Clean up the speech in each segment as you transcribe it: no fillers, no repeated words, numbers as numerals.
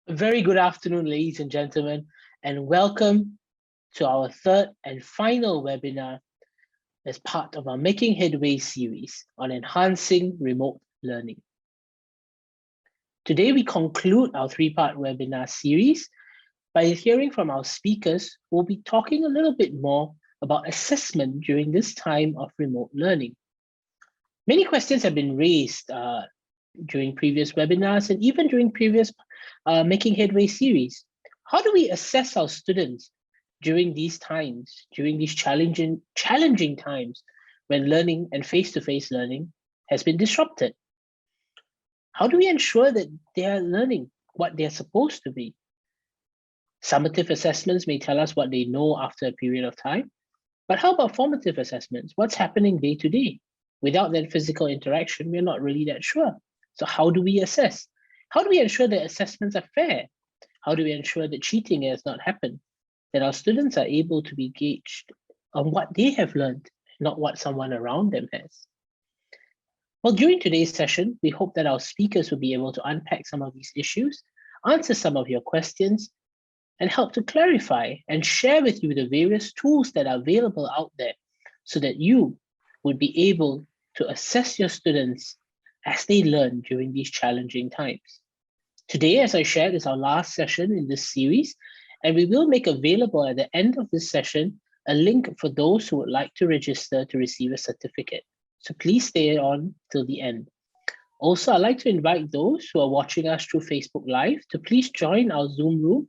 A very good afternoon, ladies and gentlemen, and welcome to our third and final webinar as part of our Making Headway series on enhancing remote learning. Today, we conclude our three-part webinar series by hearing from our speakers who will be talking a little bit more about assessment during this time of remote learning. Many questions have been raised during previous webinars and even during previous Making Headway series. How do we assess our students during these times, during these challenging times when learning and face-to-face learning has been disrupted? How do we ensure that they are learning what they're supposed to be? Summative assessments may tell us what they know after a period of time, but how about formative assessments? What's happening day to day? Without that physical interaction, we're not really that sure. So how do we assess? How do we ensure that assessments are fair? How do we ensure that cheating has not happened? That our students are able to be gauged on what they have learned, not what someone around them has. Well, during today's session, we hope that our speakers will be able to unpack some of these issues, answer some of your questions, and help to clarify and share with you the various tools that are available out there so that you would be able to assess your students as they learn during these challenging times. Today, as I shared, is our last session in this series, and we will make available at the end of this session a link for those who would like to register to receive a certificate. So please stay on till the end. Also, I'd like to invite those who are watching us through Facebook Live to please join our Zoom room.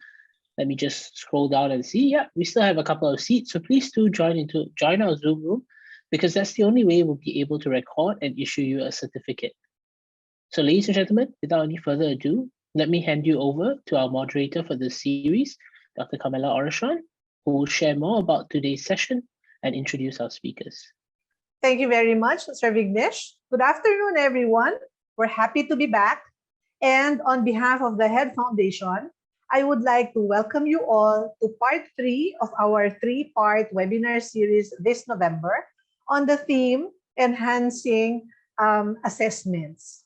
Let me just scroll down and see. Yeah, we still have a couple of seats, so please do join our Zoom room, because that's the only way we'll be able to record and issue you a certificate. So ladies and gentlemen, without any further ado, let me hand you over to our moderator for this series, Dr. Carmela Oracion, who will share more about today's session and introduce our speakers. Thank you very much, Sir Vignesh. Good afternoon, everyone. We're happy to be back. And on behalf of the HEAD Foundation, I would like to welcome you all to part 3 of our 3-part webinar series this November on the theme Enhancing Assessments.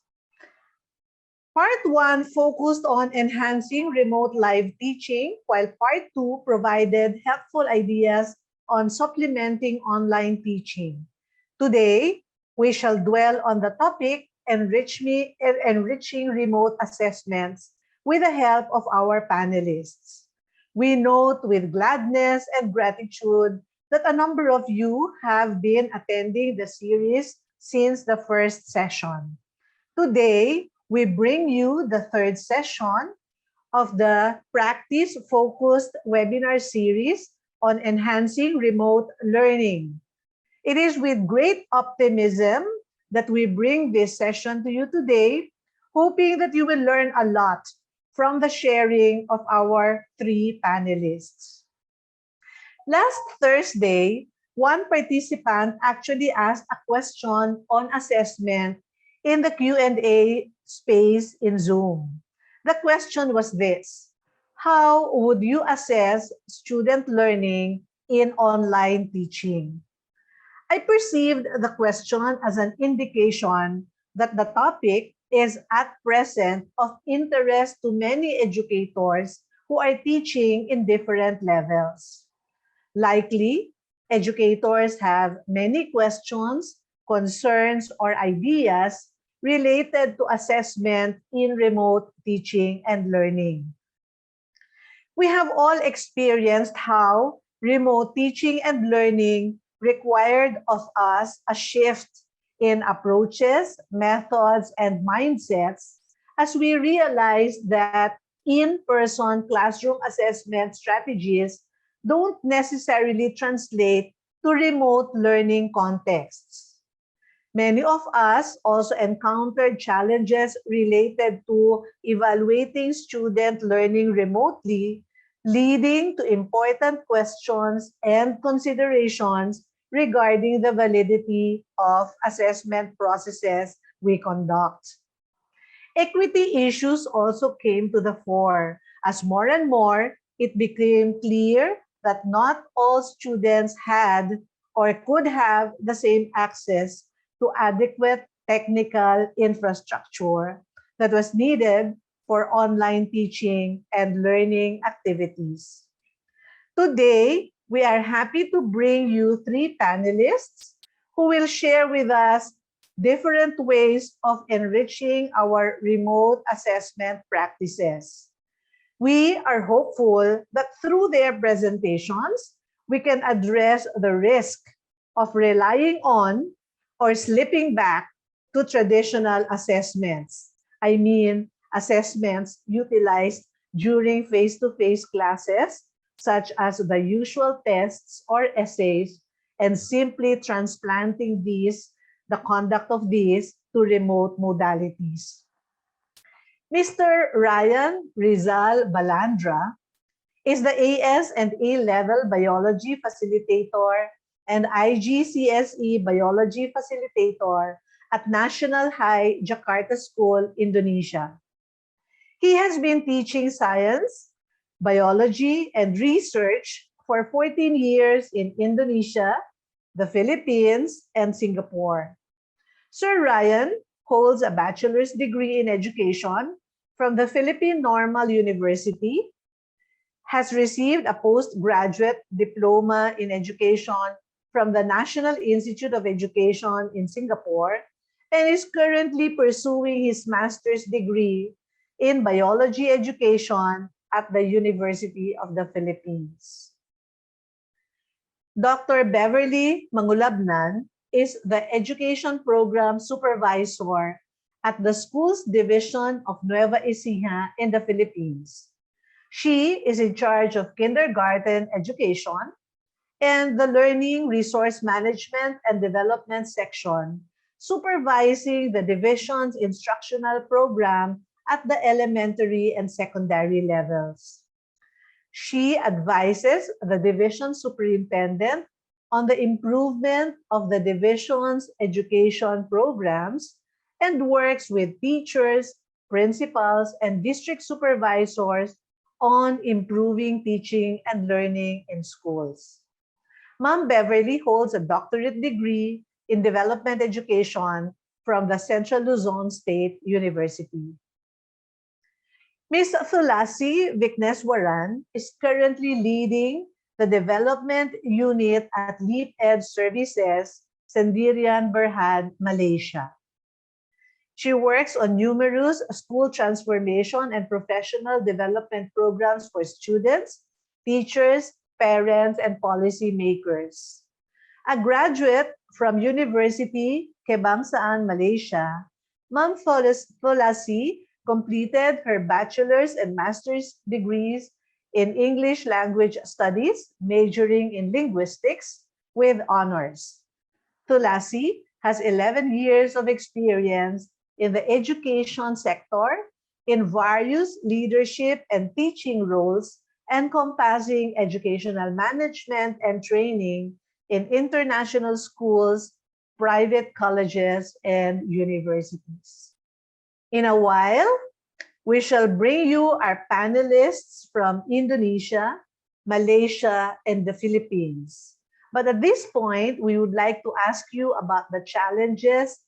Part 1 focused on enhancing remote live teaching, while Part 2 provided helpful ideas on supplementing online teaching. Today, we shall dwell on the topic Enriching Remote Assessments with the help of our panelists. We note with gladness and gratitude that a number of you have been attending the series since the first session. Today, we bring you the third session of the practice-focused webinar series on enhancing remote learning. It is with great optimism that we bring this session to you today, hoping that you will learn a lot from the sharing of our 3 panelists. Last Thursday, one participant actually asked a question on assessment in the Q&A space in Zoom. The question was this: how would you assess student learning in online teaching? I perceived the question as an indication that the topic is at present of interest to many educators who are teaching in different levels. Likely, educators have many questions, concerns, or ideas related to assessment in remote teaching and learning. We have all experienced how remote teaching and learning required of us a shift in approaches, methods, and mindsets as we realized that in-person classroom assessment strategies don't necessarily translate to remote learning contexts. Many of us also encountered challenges related to evaluating student learning remotely, leading to important questions and considerations regarding the validity of assessment processes we conduct. Equity issues also came to the fore as more and more it became clear that not all students had or could have the same access to adequate technical infrastructure that was needed for online teaching and learning activities. Today, we are happy to bring you 3 panelists who will share with us different ways of enriching our remote assessment practices. We are hopeful that through their presentations, we can address the risk of relying on or slipping back to traditional assessments. I mean, assessments utilized during face-to-face classes, such as the usual tests or essays, and simply transplanting the conduct of these to remote modalities. Mr. Ryan Rizal Balandra is the AS and A-level biology facilitator and IGCSE biology facilitator at NationalHigh Jakarta School, Indonesia. He has been teaching science, biology, and research for 14 years in Indonesia, the Philippines, and Singapore. Sir Ryan holds a bachelor's degree in education from the Philippine Normal University, has received a postgraduate diploma in education from the National Institute of Education in Singapore, and is currently pursuing his master's degree in biology education at the University of the Philippines. Dr. Beverly Mangulabnan is the Education Program Supervisor at the Schools Division of Nueva Ecija in the Philippines. She is in charge of kindergarten education and the Learning Resource Management and Development section, supervising the division's instructional program at the elementary and secondary levels. She advises the division superintendent on the improvement of the division's education programs and works with teachers, principals, and district supervisors on improving teaching and learning in schools. Ma'am Beverly holds a doctorate degree in development education from the Central Luzon State University. Ms. Thulasi Vikneswaran is currently leading the development unit at Leap Edge Services, Sendirian Berhad, Malaysia. She works on numerous school transformation and professional development programs for students, teachers, parents, and policymakers. A graduate from University Kebangsaan, Malaysia, Ma'am Thulasi completed her bachelor's and master's degrees in English Language Studies, majoring in linguistics with honors. Thulasi has 11 years of experience in the education sector in various leadership and teaching roles encompassing educational management and training in international schools, private colleges, and universities. In a while, we shall bring you our panelists from Indonesia, Malaysia, and the Philippines. But at this point, we would like to ask you about the challenges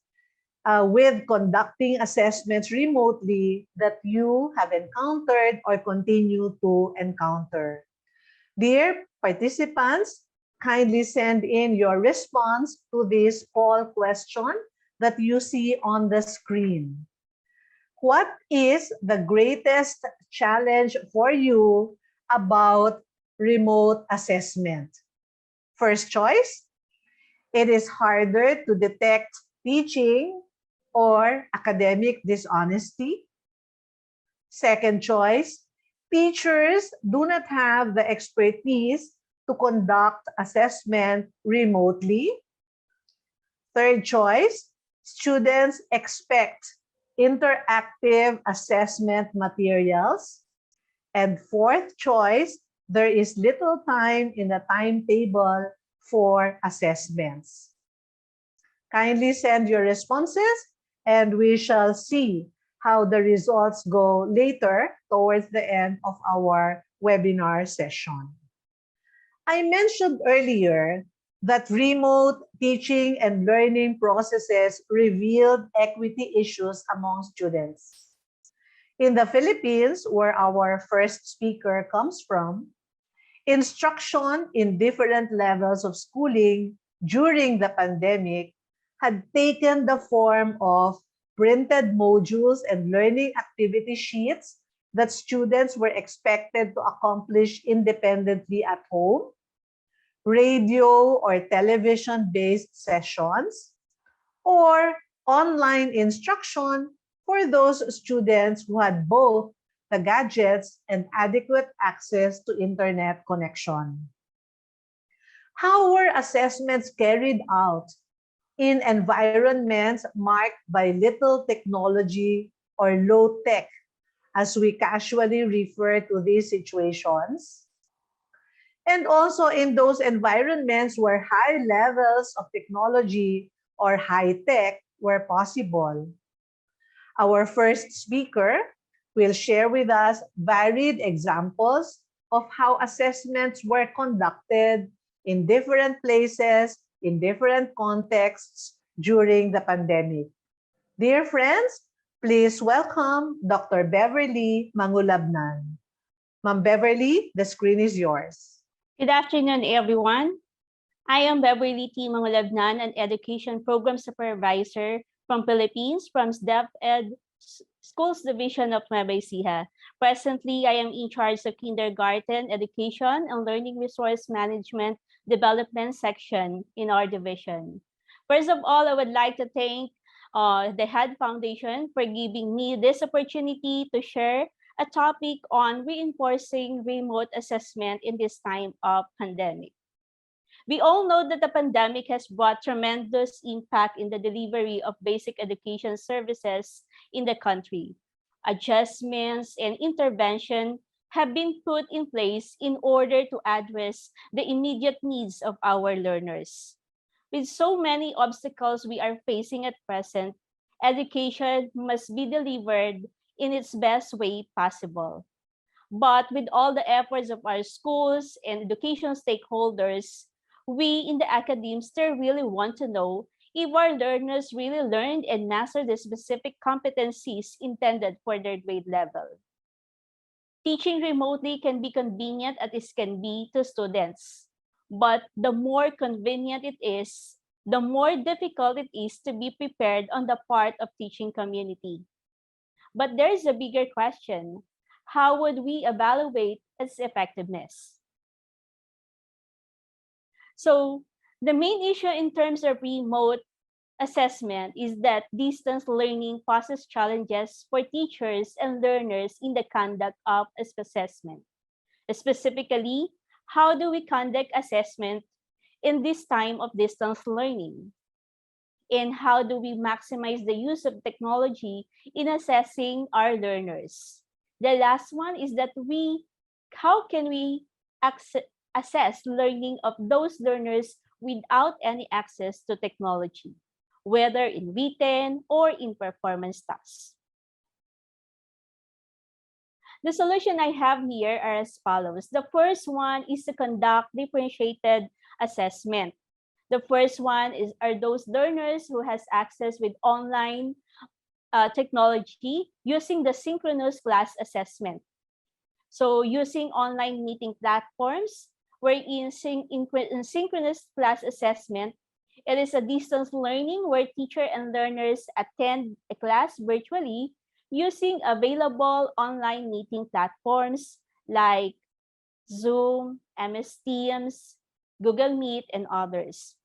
with conducting assessments remotely that you have encountered or continue to encounter. Dear participants, kindly send in your response to this poll question that you see on the screen. What is the greatest challenge for you about remote assessment? First choice, it is harder to detect teaching or academic dishonesty. Second choice, teachers do not have the expertise to conduct assessment remotely. Third choice, students expect interactive assessment materials. And fourth choice, there is little time in the timetable for assessments. Kindly send your responses and we shall see how the results go later towards the end of our webinar session. I mentioned earlier that remote teaching and learning processes revealed equity issues among students. In the Philippines, where our first speaker comes from, instruction in different levels of schooling during the pandemic had taken the form of printed modules and learning activity sheets that students were expected to accomplish independently at home, radio or television-based sessions, or online instruction for those students who had both the gadgets and adequate access to internet connection. How were assessments carried out in environments marked by little technology or low tech, as we casually refer to these situations? And also in those environments where high levels of technology or high tech were possible. Our first speaker will share with us varied examples of how assessments were conducted in different places, in different contexts during the pandemic. Dear friends, please welcome Dr. Beverly Mangulabnan. Ma'am Beverly, the screen is yours. Good afternoon, everyone. I am Beverly T. Mangulabnan, an Education Program Supervisor from Philippines from SDEP-Ed Schools Division of Nueva Ecija. Presently, I am in charge of Kindergarten Education and Learning Resource Management Development Section in our division. First of all, I would like to thank the HEAD Foundation for giving me this opportunity to share a topic on reinforcing remote assessment in this time of pandemic. We all know that the pandemic has brought tremendous impact in the delivery of basic education services in the country. Adjustments and intervention have been put in place in order to address the immediate needs of our learners. With so many obstacles we are facing at present, education must be delivered in its best way possible. But with all the efforts of our schools and education stakeholders, we in the academe still really want to know if our learners really learned and mastered the specific competencies intended for their grade level. Teaching remotely can be convenient as it can be to students, but the more convenient it is, the more difficult it is to be prepared on the part of teaching community. But there is a bigger question. How would we evaluate its effectiveness? So the main issue in terms of remote assessment is that distance learning poses challenges for teachers and learners in the conduct of assessment. Specifically, how do we conduct assessment in this time of distance learning? And how do we maximize the use of technology in assessing our learners? The last one is that how can we assess learning of those learners without any access to technology, whether in written or in performance tasks? The solution I have here are as follows. The first one is to conduct differentiated assessment. The first one are those learners who has access with online technology using the synchronous class assessment. So using online meeting platforms, where in synchronous class assessment, it is a distance learning where teacher and learners attend a class virtually using available online meeting platforms like Zoom, MS Teams, Google Meet, and others.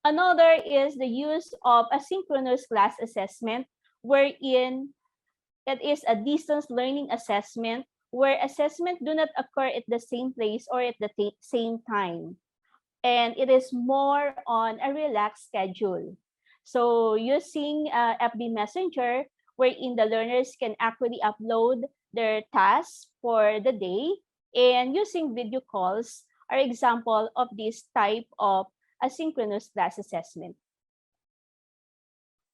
Another is the use of asynchronous class assessment, wherein it is a distance learning assessment where assessment do not occur at the same place or at the same time. And it is more on a relaxed schedule. So using FB Messenger, wherein the learners can actually upload their tasks for the day, and using video calls are example of this type of asynchronous class assessment.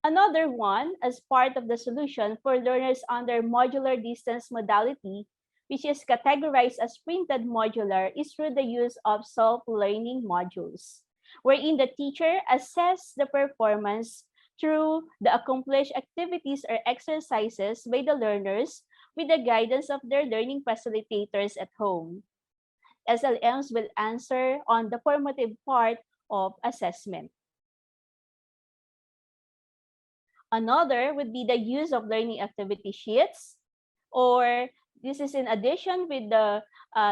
Another one, as part of the solution for learners under modular distance modality, which is categorized as printed modular, is through the use of self-learning modules, wherein the teacher assesses the performance through the accomplished activities or exercises by the learners with the guidance of their learning facilitators at home. SLMs will answer on the formative part of assessment. Another would be the use of learning activity sheets, or this is in addition with the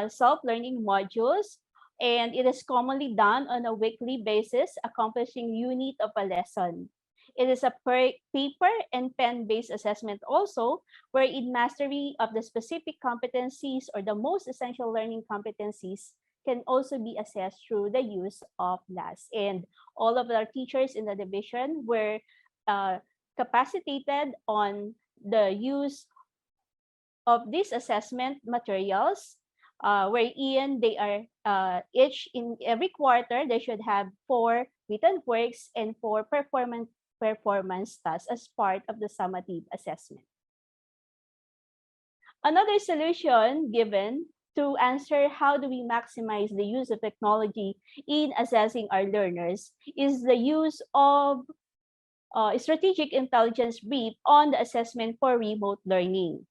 self-learning modules, and it is commonly done on a weekly basis, accomplishing unit of a lesson. It is a paper and pen-based assessment also, where in mastery of the specific competencies or the most essential learning competencies can also be assessed through the use of LAS. And all of our teachers in the division were capacitated on the use of these assessment materials, wherein they are each in every quarter, they should have 4 written works and 4 performance tasks as part of the summative assessment. Another solution given to answer how do we maximize the use of technology in assessing our learners is the use of strategic intelligence brief on the assessment for remote learning.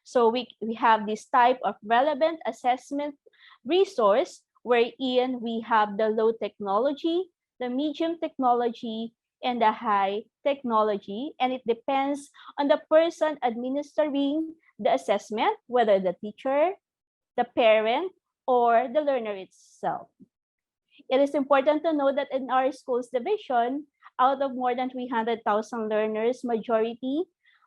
So we have this type of relevant assessment resource wherein we have the low technology, the medium technology, and the high technology. And it depends on the person administering the assessment, whether the teacher, the parent, or the learner itself. It is important to know that in our schools division, out of more than 300,000 learners, majority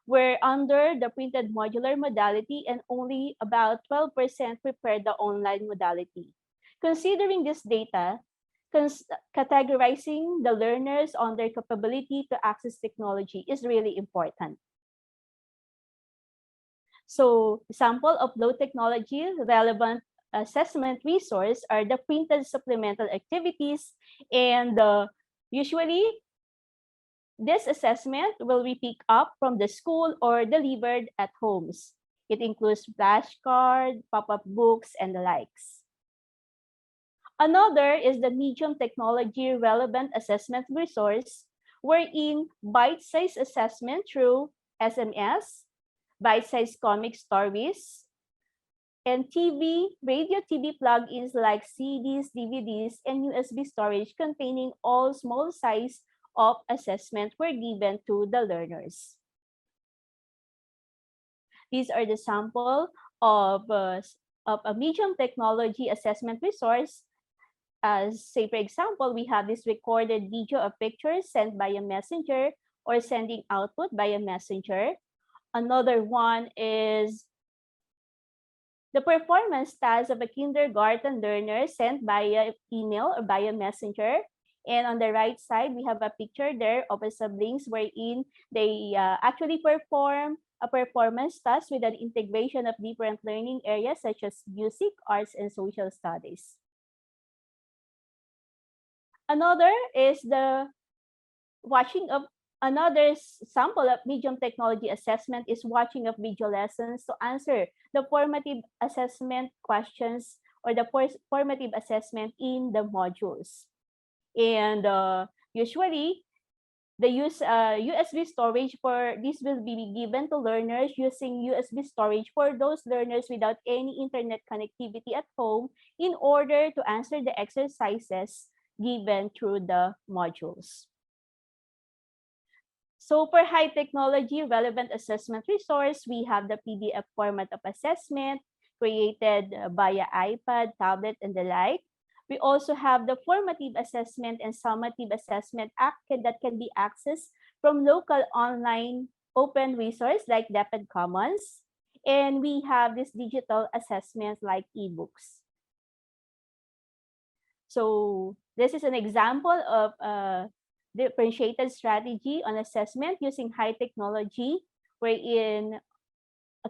were under the printed modular modality and only about 12% prepared the online modality. Considering this data, categorizing the learners on their capability to access technology is really important. So, sample of low technology relevant assessment resource are the printed supplemental activities, and usually this assessment will be picked up from the school or delivered at homes. It includes flashcards, pop-up books, and the likes. Another is the medium technology relevant assessment resource, wherein bite-sized assessment through SMS, bite-sized comic stories, and radio TV plugins like CDs, DVDs, and USB storage containing all small size of assessment were given to the learners. These are the sample of a medium technology assessment resource. As say, for example, we have this recorded video of pictures sent by a messenger or sending output by a messenger. Another one is the performance task of a kindergarten learner sent via email or via messenger. And on the right side, we have a picture there of a siblings wherein they actually perform a performance task with an integration of different learning areas such as music, arts, and social studies. Another is the watching of another sample of medium technology assessment is watching of video lessons to answer the formative assessment questions or the formative assessment in the modules. And usually, the USB storage for this will be given to learners using USB storage for those learners without any internet connectivity at home in order to answer the exercises given through the modules. So for high technology relevant assessment resource, we have the PDF format of assessment created via iPad, tablet, and the like. We also have the formative assessment and summative assessment that can be accessed from local online open resource like DepEd Commons. And we have this digital assessment like ebooks. So this is an example of a differentiated strategy on assessment using high technology, wherein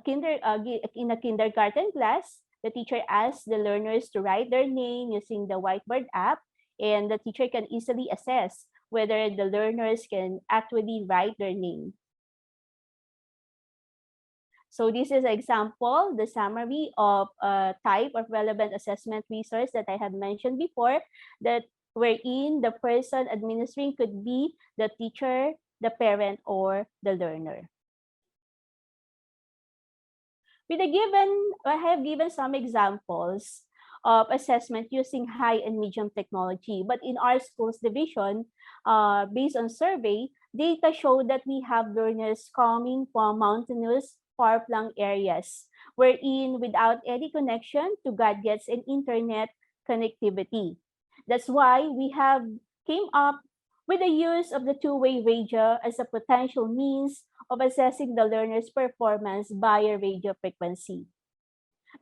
in a kindergarten class, the teacher asks the learners to write their name using the whiteboard app, and the teacher can easily assess whether the learners can actually write their name. So this is an example, the summary of a type of relevant assessment resource that I have mentioned before, that wherein the person administering could be the teacher, the parent or the learner. I have given some examples of assessment using high and medium technology. But in our schools division, based on survey, data show that we have learners coming from mountainous, far-flung areas, wherein without any connection to gadgets and internet connectivity. That's why we have came up with the use of the two-way radio as a potential means of assessing the learner's performance via radio frequency.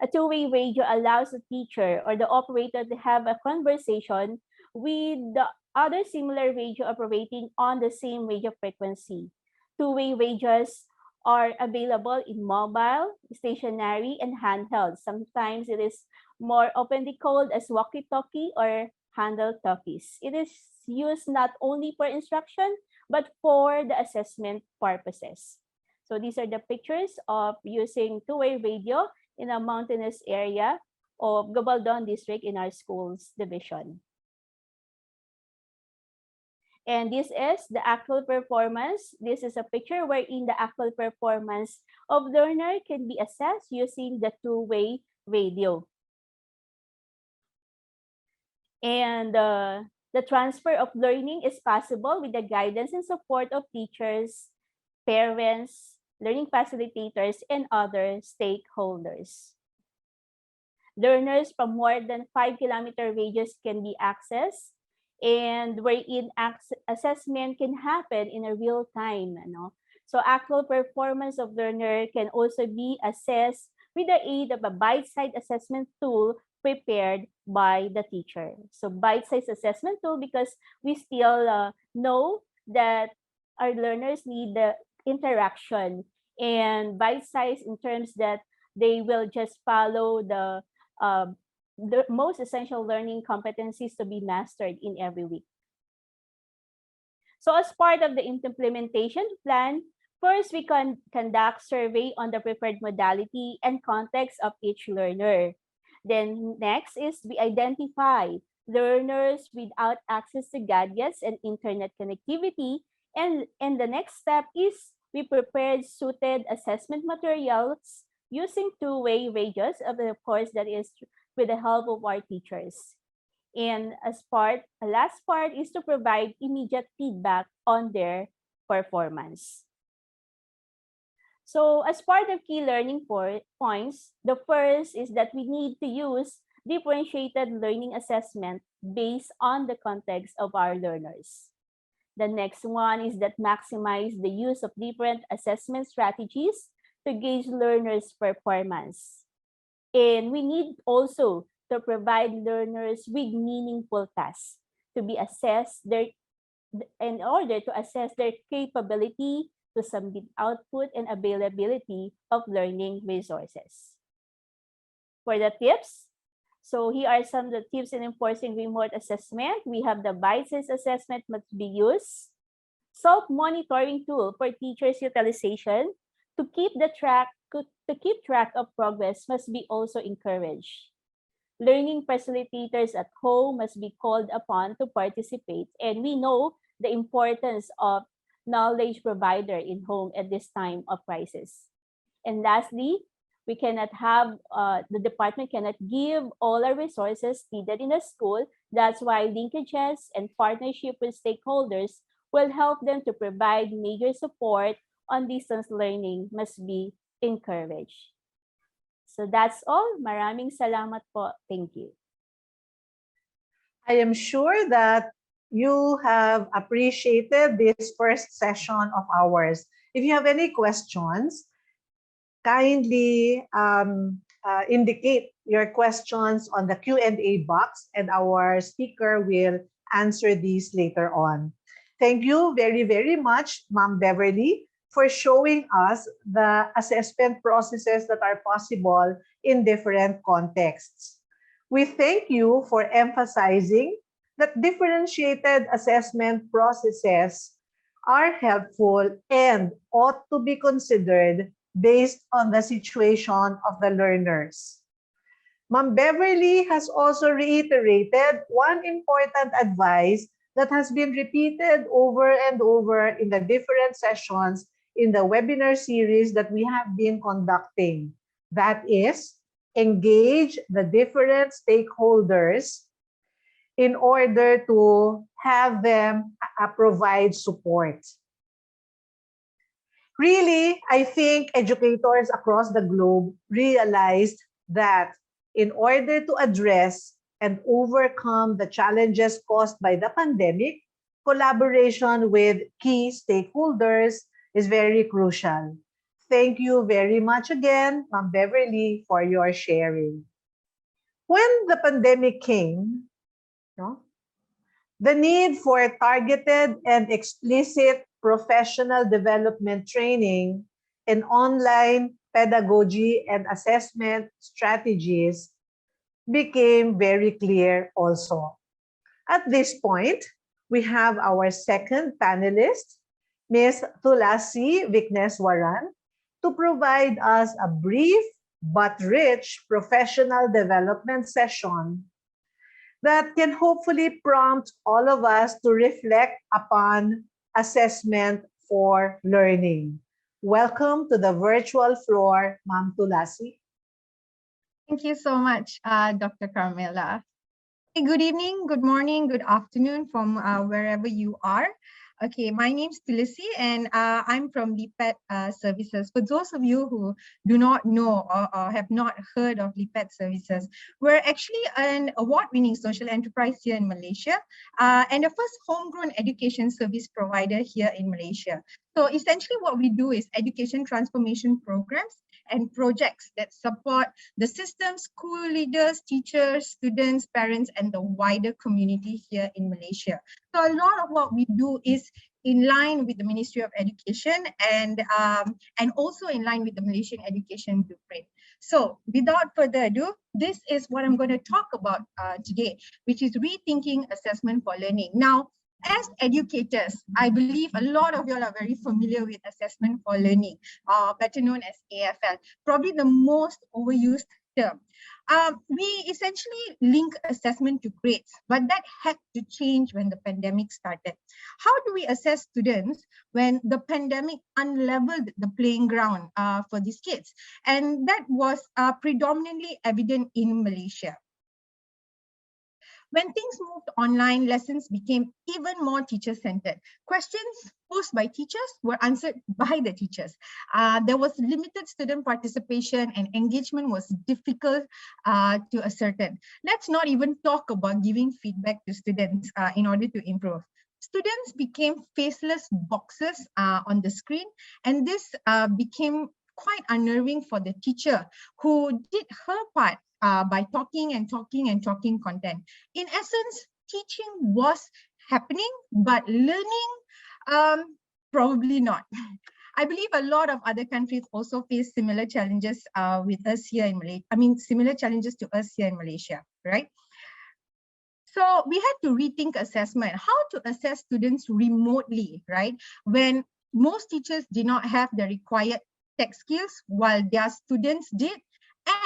A two-way radio allows the teacher or the operator to have a conversation with the other similar radio operating on the same radio frequency. Two-way radios are available in mobile, stationary, and handheld. Sometimes it is more openly called as walkie-talkie or handle talkies. It is used not only for instruction, but for the assessment purposes. So these are the pictures of using two-way radio in a mountainous area of Gabaldon district in our schools division. And this is the actual performance. This is a picture wherein the actual performance of learner can be assessed using the two-way radio. And the transfer of learning is possible with the guidance and support of teachers, parents, learning facilitators, and other stakeholders. Learners from more than 5-kilometer radius can be accessed, and wherein assessment can happen in a real time. So actual performance of learner can also be assessed with the aid of a bite-sized assessment tool prepared by the teacher. So bite-sized assessment tool, because we still know that our learners need the interaction, and bite-sized in terms that they will just follow the most essential learning competencies to be mastered in every week. So as part of the implementation plan, first we can conduct survey on the preferred modality and context of each learner. Then next is we identify learners without access to gadgets and internet connectivity. And the next step is we prepared suited assessment materials using two-way radios, of course, that is with the help of our teachers. And a last part is to provide immediate feedback on their performance. So as part of key learning points, the first is that we need to use differentiated learning assessment based on the context of our learners. The next one is that maximize the use of different assessment strategies to gauge learners' performance. And we need also to provide learners with meaningful tasks to be assessed in order to assess their capability to submit output and availability of learning resources. For the tips, so here are some of the tips in enforcing remote assessment. We have the bite-sized assessment must be used, self-monitoring tool for teachers' utilization, to keep track of progress must be also encouraged. Learning facilitators at home must be called upon to participate, and we know the importance of knowledge provider in home at this time of crisis. And lastly, we cannot have, the department cannot give all our resources needed in a school. That's why linkages and partnership with stakeholders will help them to provide major support on distance learning must be encouraged. So that's all. Maraming salamat po. Thank you. I am sure that you have appreciated this first session of ours. If you have any questions, kindly indicate your questions on the Q&A box, and our speaker will answer these later on. Thank you very, very much, Ma'am Beverly, for showing us the assessment processes that are possible in different contexts. We thank you for emphasizing that differentiated assessment processes are helpful and ought to be considered based on the situation of the learners. Ma'am Beverly has also reiterated one important advice that has been repeated over and over in the different sessions in the webinar series that we have been conducting. That is, engage the different stakeholders in order to have them provide support. Really, I think educators across the globe realized that in order to address and overcome the challenges caused by the pandemic, collaboration with key stakeholders is very crucial. Thank you very much again, Ma'am Beverly, for your sharing. When the pandemic came, the need for targeted and explicit professional development training and online pedagogy and assessment strategies became very clear also. At this point, we have our second panelist, Ms. Thulasi Vikneswaran, to provide us a brief but rich professional development session that can hopefully prompt all of us to reflect upon assessment for learning. Welcome to the virtual floor, Ma'am Thulasi. Thank you so much, Dr. Carmela. Hey, good evening, good morning, good afternoon from wherever you are. Okay, my name is Thulasi and I'm from LIPET Services. For those of you who do not know or have not heard of LIPET Services, we're actually an award-winning social enterprise here in Malaysia and the first homegrown education service provider here in Malaysia. So essentially what we do is education transformation programs and projects that support the system, school leaders, teachers, students, parents, and the wider community here in Malaysia. So a lot of what we do is in line with the Ministry of Education and also in line with the Malaysian Education Blueprint. So without further ado, this is what I'm going to talk about today, which is rethinking assessment for learning. Now, as educators, I believe a lot of you are very familiar with assessment for learning, better known as AFL, probably the most overused term. We essentially link assessment to grades, but that had to change when the pandemic started. How do we assess students when the pandemic unleveled the playing ground for these kids? And that was predominantly evident in Malaysia. When things moved online, lessons became even more teacher-centered. Questions posed by teachers were answered by the teachers. There was limited student participation and engagement was difficult to ascertain. Let's not even talk about giving feedback to students in order to improve. Students became faceless boxes on the screen, and this became quite unnerving for the teacher who did her part by talking content. In essence, teaching was happening, but learning, probably not. I believe a lot of other countries also face similar challenges with us here in Malaysia. Similar challenges to us here in Malaysia, right? So we had to rethink assessment, how to assess students remotely, right? When most teachers did not have the required tech skills while their students did,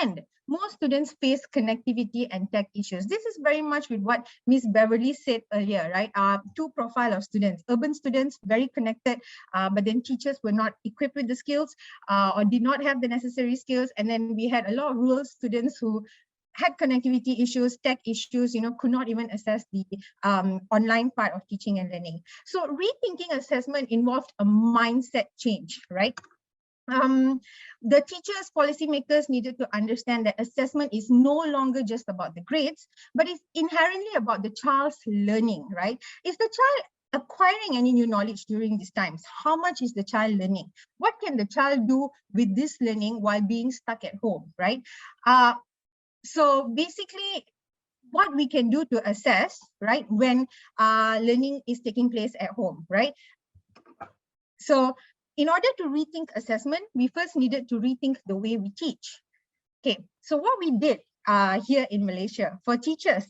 and most students face connectivity and tech issues. This is very much with what Ms. Beverly said earlier, right? Two profile of students, urban students, very connected, but then teachers were not equipped with the skills or did not have the necessary skills. And then we had a lot of rural students who had connectivity issues, tech issues, could not even assess the online part of teaching and learning. So rethinking assessment involved a mindset change, right? The teachers, policymakers needed to understand that assessment is no longer just about the grades, but it's inherently about the child's learning, right? Is the child acquiring any new knowledge during these times? How much is the child learning? What can the child do with this learning while being stuck at home, right? So basically, what we can do to assess, right, when learning is taking place at home, right? So in order to rethink assessment, we first needed to rethink the way we teach. Okay, so what we did here in Malaysia, for teachers,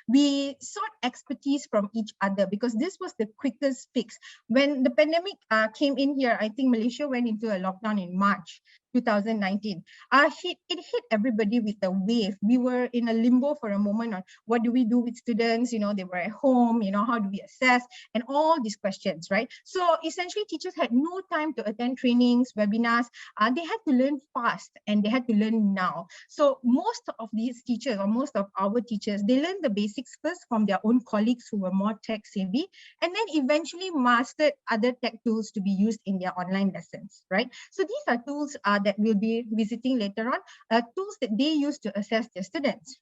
we sought expertise from each other because this was the quickest fix. When the pandemic came in here, I think Malaysia went into a lockdown in March 2019. It hit everybody with a wave. We were in a limbo for a moment on what do we do with students, you know, they were at home, you know, how do we assess, and all these questions, right? So essentially teachers had no time to attend trainings, webinars. They had to learn fast and they had to learn now. So most of these teachers, or most of our teachers, they learned the basics first from their own colleagues who were more tech savvy, and then eventually mastered other tech tools to be used in their online lessons, right? So these are tools that we'll be visiting later on, tools that they use to assess their students.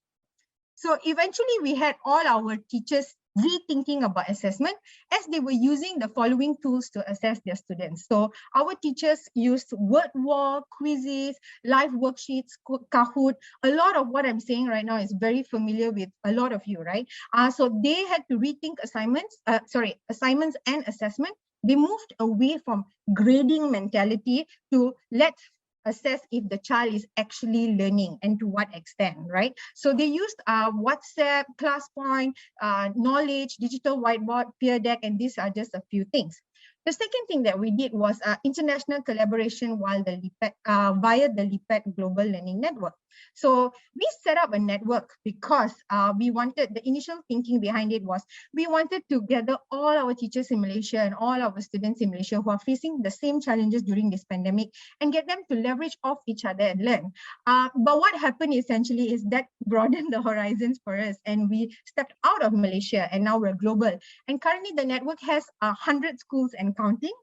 So eventually we had all our teachers rethinking about assessment as they were using the following tools to assess their students. So our teachers used word war, quizzes, live worksheets, Kahoot. A lot of what I'm saying right now is very familiar with a lot of you, right? So they had to rethink assignments and assessment. They moved away from grading mentality to let's assess if the child is actually learning and to what extent, right? So they used WhatsApp, ClassPoint, Knowledge, digital whiteboard, peer deck, and these are just a few things. The second thing that we did was international collaboration via the LIPET Global Learning Network. So we set up a network because we wanted, the initial thinking behind it was, we wanted to gather all our teachers in Malaysia and all our students in Malaysia who are facing the same challenges during this pandemic and get them to leverage off each other and learn. But what happened essentially is that broadened the horizons for us and we stepped out of Malaysia and now we're global. And currently the network has 100 schools and counting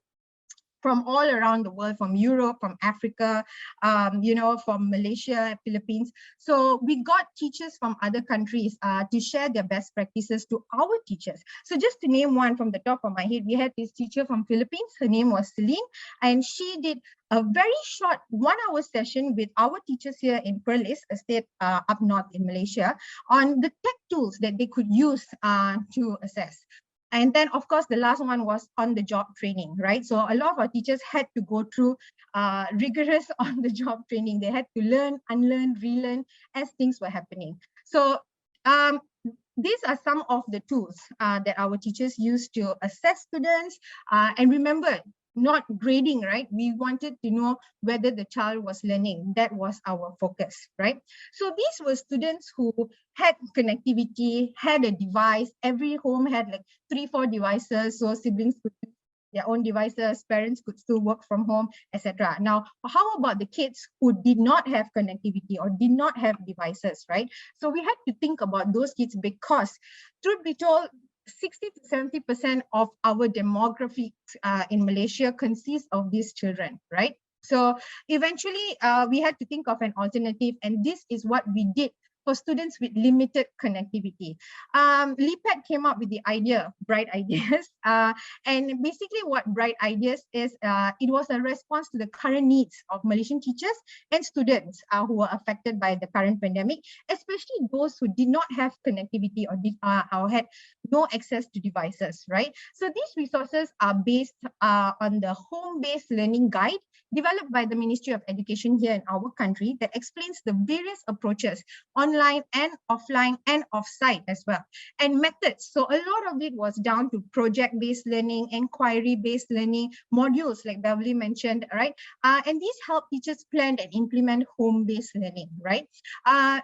from all around the world, from Europe, from Africa, you know, from Malaysia, Philippines. So we got teachers from other countries to share their best practices to our teachers. So just to name one from the top of my head, we had this teacher from Philippines. Her name was Celine, and she did a very short 1-hour session with our teachers here in Perlis, a state up north in Malaysia, on the tech tools that they could use to assess. And then, of course, the last one was on-the-job training, right? So a lot of our teachers had to go through rigorous on-the-job training. They had to learn, unlearn, relearn as things were happening. So these are some of the tools that our teachers use to assess students. And remember, not grading, right? We wanted to know whether the child was learning. That was our focus, right? So these were students who had connectivity, had a device. Every home had like 3-4 devices, so siblings could use their own devices, parents could still work from home, etc. Now, how about the kids who did not have connectivity or did not have devices, right? So we had to think about those kids because, truth be told, 60 to 70% of our demographics in Malaysia consists of these children, right? So eventually we had to think of an alternative, and this is what we did for students with limited connectivity. LIPET came up with the idea, Bright Ideas, and basically what Bright Ideas is, it was a response to the current needs of Malaysian teachers and students who were affected by the current pandemic, especially those who did not have connectivity or had no access to devices, right? So these resources are based on the home-based learning guide developed by the Ministry of Education here in our country that explains the various approaches online and offline and off-site as well, and methods. So a lot of it was down to project-based learning, inquiry-based learning, modules like Beverly mentioned, right? And these help teachers plan and implement home-based learning, right?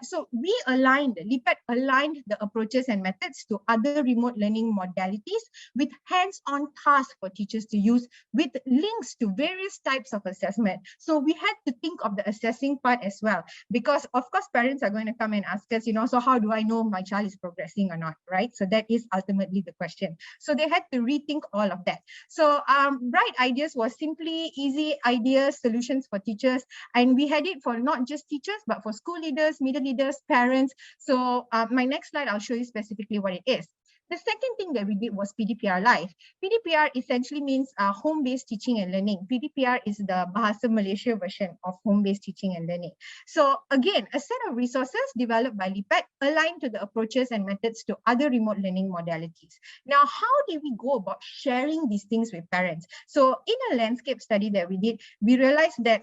So we aligned, LIPET aligned the approaches and methods to other remote learning modalities with hands-on tasks for teachers to use with links to various types of assessment. So we had to think of the assessing part as well, because of course parents are going to come and ask us, you know, so how do I know my child is progressing or not, right? So that is ultimately the question. So they had to rethink all of that. So Bright Ideas was simply easy ideas, solutions for teachers, and we had it for not just teachers, but for school leaders, media leaders, parents. So my next slide, I'll show you specifically what it is. The second thing that we did was PDPR Live. PDPR essentially means home-based teaching and learning. PDPR is the Bahasa Malaysia version of home-based teaching and learning. So again, a set of resources developed by LIPET aligned to the approaches and methods to other remote learning modalities. Now, how did we go about sharing these things with parents? So in a landscape study that we did, we realized that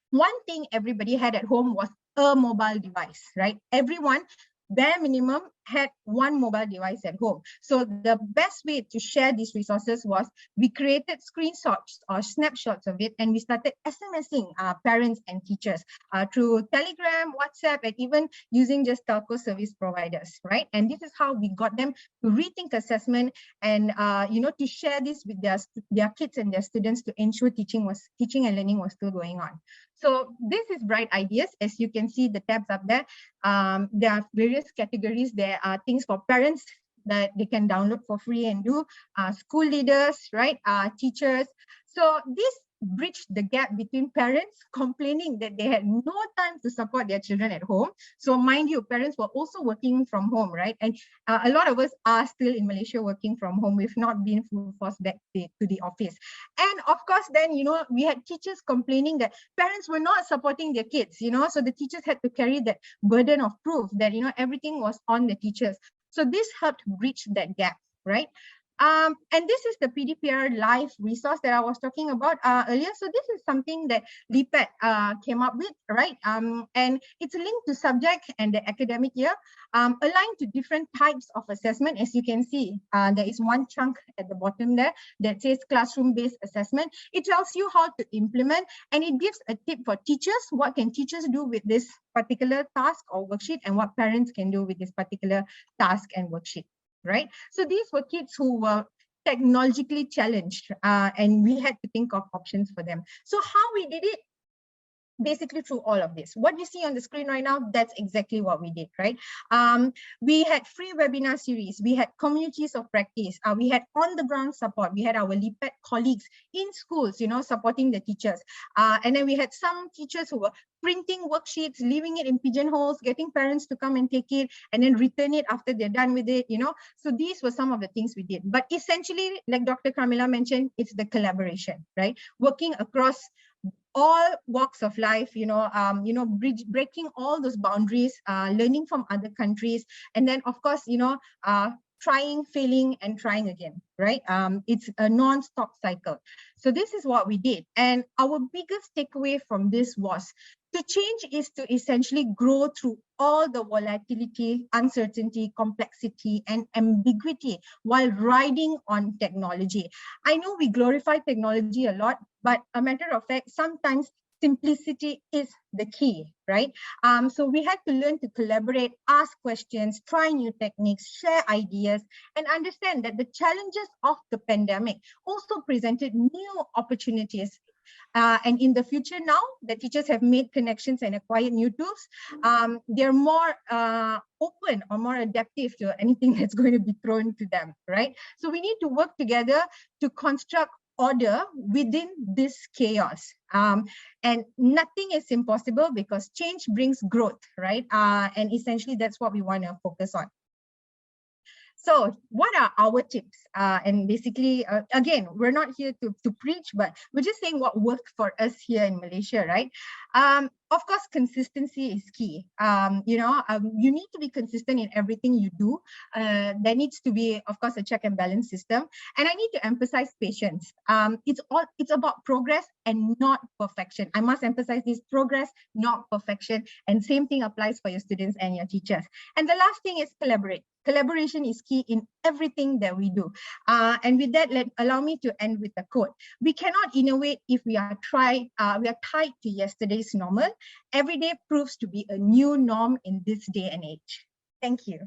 one thing everybody had at home was a mobile device, right? Everyone bare minimum, had one mobile device at home. So the best way to share these resources was we created screenshots or snapshots of it, and we started SMSing parents and teachers through Telegram, WhatsApp, and even using just telco service providers, right? And this is how we got them to rethink assessment and to share this with their kids and their students to ensure teaching and learning was still going on. So this is Bright Ideas. As you can see the tabs up there, there are various categories. There are things for parents that they can download for free and do, school leaders, right, teachers. So this bridged the gap between parents complaining that they had no time to support their children at home. So mind you, parents were also working from home, right? And a lot of us are still in Malaysia working from home. We've not been forced back to the office. And of course, then, we had teachers complaining that parents were not supporting their kids, so the teachers had to carry that burden of proof that, everything was on the teachers. So this helped bridge that gap, right? And this is the PDPR live resource that I was talking about earlier. So this is something that LIPAD came up with, right? And it's linked to subject and the academic year, aligned to different types of assessment. As you can see, there is one chunk at the bottom there that says classroom-based assessment. It tells you how to implement, and it gives a tip for teachers. What can teachers do with this particular task or worksheet, and what parents can do with this particular task and worksheet. Right? So these were kids who were technologically challenged, and we had to think of options for them. So how we did it? Basically through all of this. What you see on the screen right now, that's exactly what we did, right? We had free webinar series, we had communities of practice, we had on-the-ground support, we had our LIPAD colleagues in schools, supporting the teachers. And then we had some teachers who were printing worksheets, leaving it in pigeonholes, getting parents to come and take it, and then return it after they're done with it, So these were some of the things we did. But essentially, like Dr. Carmela mentioned, it's the collaboration, right? Working across all walks of life, breaking all those boundaries, learning from other countries, and then of course, trying, failing, and trying again, right? It's a non-stop cycle. So this is what we did. And our biggest takeaway from this was to change is to essentially grow through all the volatility, uncertainty, complexity, and ambiguity while riding on technology. I know we glorify technology a lot, but a matter of fact, sometimes simplicity is the key, right? So we had to learn to collaborate, ask questions, try new techniques, share ideas, and understand that the challenges of the pandemic also presented new opportunities. And in the future now, the teachers have made connections and acquired new tools. They're more open or more adaptive to anything that's going to be thrown to them, right? So we need to work together to construct order within this chaos. And nothing is impossible because change brings growth, right? And essentially that's what we want to focus on. So what are our tips? And basically, again, we're not here to preach, but we're just saying what worked for us here in Malaysia, right? Of course, consistency is key. You need to be consistent in everything you do. There needs to be, of course, a check and balance system. And I need to emphasize patience. It's about progress and not perfection. I must emphasize this: progress, not perfection. And same thing applies for your students and your teachers. And the last thing is collaborate. Collaboration is key in everything that we do. And with that, allow me to end with a quote. We cannot innovate if we are tied to yesterday's normal. Every day proves to be a new norm in this day and age. Thank you.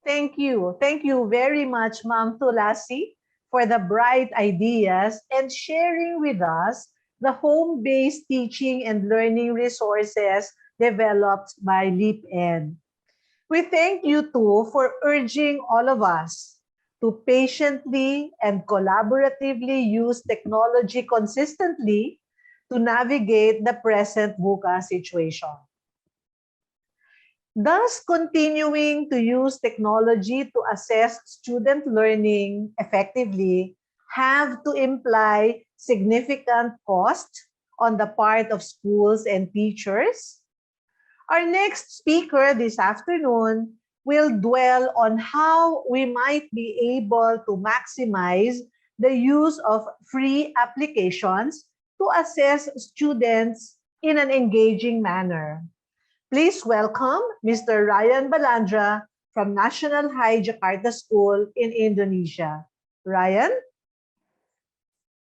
Thank you. Thank you very much, Ma'am Thulasi, for the bright ideas and sharing with us the home-based teaching and learning resources developed by LeapEd. We thank you too for urging all of us to patiently and collaboratively use technology consistently to navigate the present VUCA situation. Thus, continuing to use technology to assess student learning effectively have to imply significant cost on the part of schools and teachers. Our next speaker this afternoon will dwell on how we might be able to maximize the use of free applications to assess students in an engaging manner. Please welcome Mr. Ryan Balandra from National High Jakarta School in Indonesia. Ryan?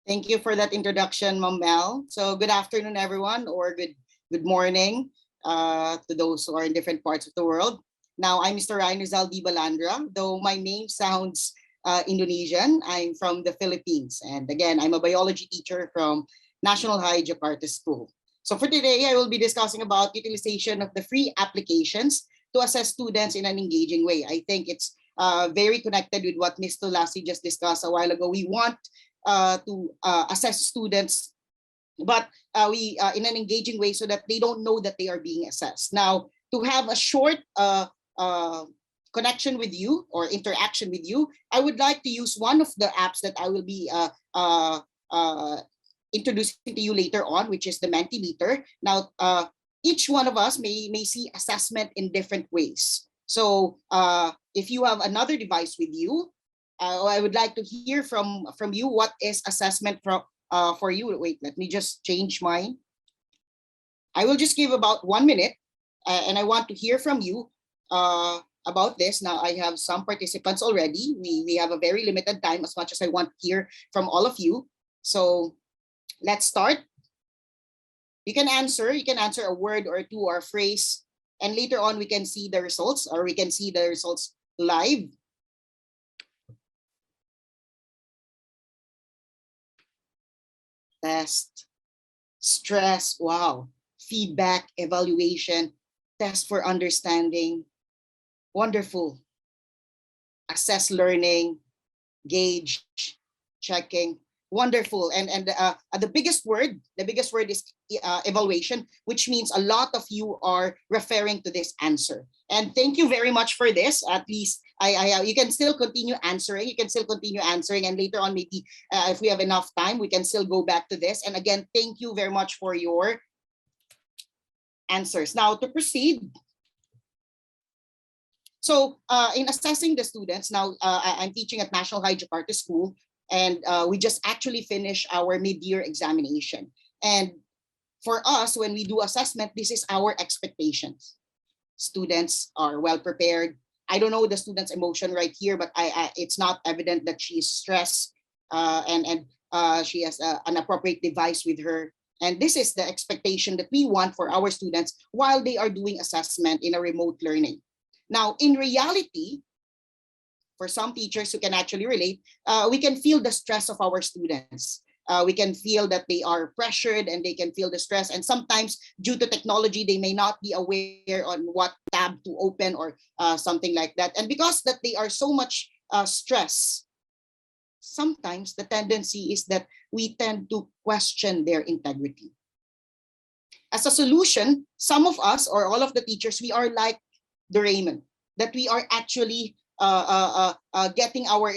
Thank you for that introduction, Ma'am Mel. So good afternoon, everyone, or good morning to those who are in different parts of the world. Now, I'm Mr. Ryan Rizal D. Balandra. Though my name sounds Indonesian, I'm from the Philippines. And again, I'm a biology teacher from National High Jakarta School. So for today, I will be discussing about utilization of the free applications to assess students in an engaging way. I think it's very connected with what Ms. Thulasi just discussed a while ago. We want to assess students, but we in an engaging way so that they don't know that they are being assessed. Now, to have a short connection with you or interaction with you, I would like to use one of the apps that I will be introducing to you later on, which is the Mentimeter. Now, each one of us may see assessment in different ways. So if you have another device with you, I would like to hear from you what is assessment for you. Wait, let me just change mine. I will just give about 1 minute and I want to hear from you about this. Now, I have some participants already. We have a very limited time as much as I want to hear from all of you. So let's start. You can answer a word or two or a phrase, and later on we can see the results, or we can see the results live. Test, stress, wow, feedback, evaluation, test for understanding, wonderful. Assess learning, gauge, checking, wonderful. And the biggest word is evaluation, which means a lot of you are referring to this answer. And thank you very much for this. At least you can still continue answering. And later on, maybe if we have enough time, we can still go back to this. And again, thank you very much for your answers. Now, to proceed. So in assessing the students, now I'm teaching at National High Jakarta School, and we just actually finished our mid-year examination. And for us, when we do assessment, this is our expectations. Students are well prepared. I don't know the student's emotion right here, but it's not evident that she is stressed and she has an appropriate device with her. And this is the expectation that we want for our students while they are doing assessment in a remote learning. Now, in reality, for some teachers who can actually relate, we can feel the stress of our students. We can feel that they are pressured and they can feel the stress. And sometimes due to technology, they may not be aware on what tab to open or something like that. And because that they are so much stressed, sometimes the tendency is that we tend to question their integrity. As a solution, some of us or all of the teachers, we are like the Raymond, that we are actually getting our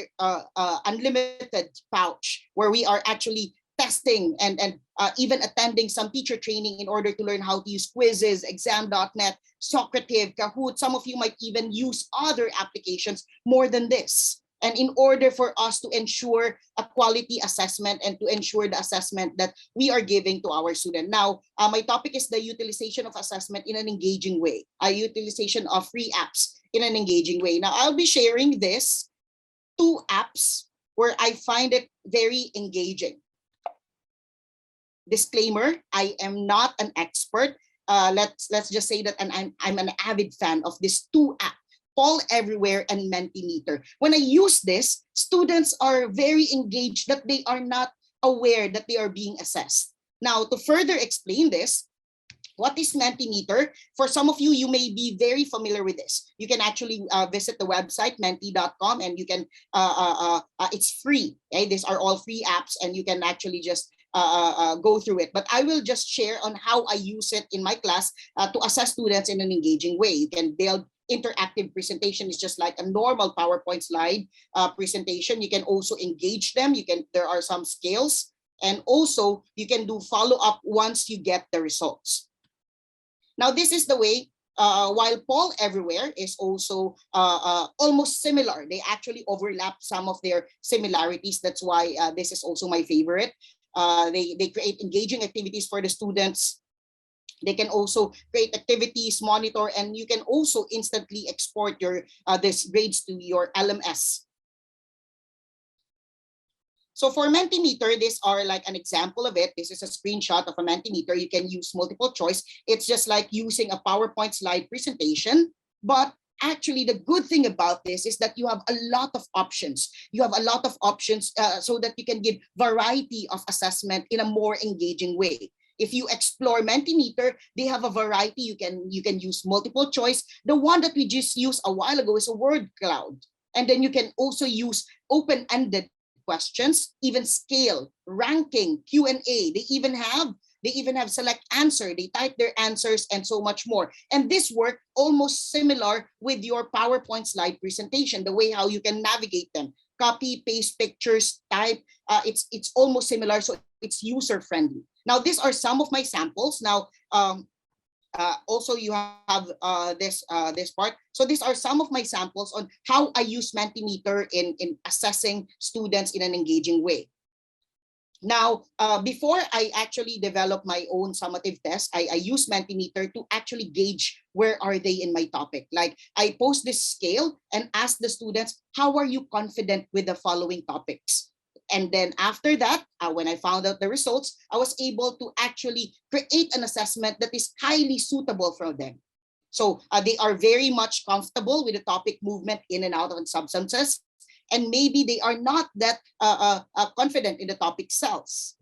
unlimited pouch, where we are actually testing and even attending some teacher training in order to learn how to use quizzes, exam.net, Socrative, Kahoot. Some of you might even use other applications more than this. And in order for us to ensure a quality assessment and to ensure the assessment that we are giving to our student. Now, my topic is the utilization of assessment in an engaging way, a utilization of free apps in an engaging way. Now, I'll be sharing this 2 apps where I find it very engaging. Disclaimer, I am not an expert. Let's just say that I'm an avid fan of these 2 apps. Poll Everywhere and Mentimeter. When I use this, students are very engaged that they are not aware that they are being assessed. Now, to further explain this, what is Mentimeter? For some of you, you may be very familiar with this. You can actually visit the website menti.com and you can, it's free. Okay? These are all free apps and you can actually just go through it. But I will just share on how I use it in my class to assess students in an engaging way. You can build interactive presentation. Is just like a normal PowerPoint slide presentation. You can also engage them. There are some scales, and also you can do follow-up once you get the results. Now, this is the way, while Poll Everywhere is also almost similar. They actually overlap some of their similarities. That's why this is also my favorite. They create engaging activities for the students. They can also create activities, monitor, and you can also instantly export your this grades to your LMS. So for Mentimeter, these are like an example of it. This is a screenshot of a Mentimeter. You can use multiple choice. It's just like using a PowerPoint slide presentation. But actually, the good thing about this is that you have a lot of options. You have a lot of options so that you can give variety of assessment in a more engaging way. If you explore Mentimeter, they have a variety. You can use multiple choice. The one that we just used a while ago is a word cloud. And then you can also use open-ended questions, even scale, ranking, Q&A. They even have select answer. They type their answers and so much more. And this work almost similar with your PowerPoint slide presentation, the way how you can navigate them. Copy, paste pictures, type. It's almost similar, so it's user friendly. Now, these are some of my samples. Now, also you have this part. So these are some of my samples on how I use Mentimeter in assessing students in an engaging way. Now, before I actually develop my own summative test, I use Mentimeter to actually gauge where are they in my topic. Like I post this scale and ask the students, how are you confident with the following topics? And then after that, when I found out the results, I was able to actually create an assessment that is highly suitable for them. So they are very much comfortable with the topic movement in and out of substances. And maybe they are not that confident in the topic cells.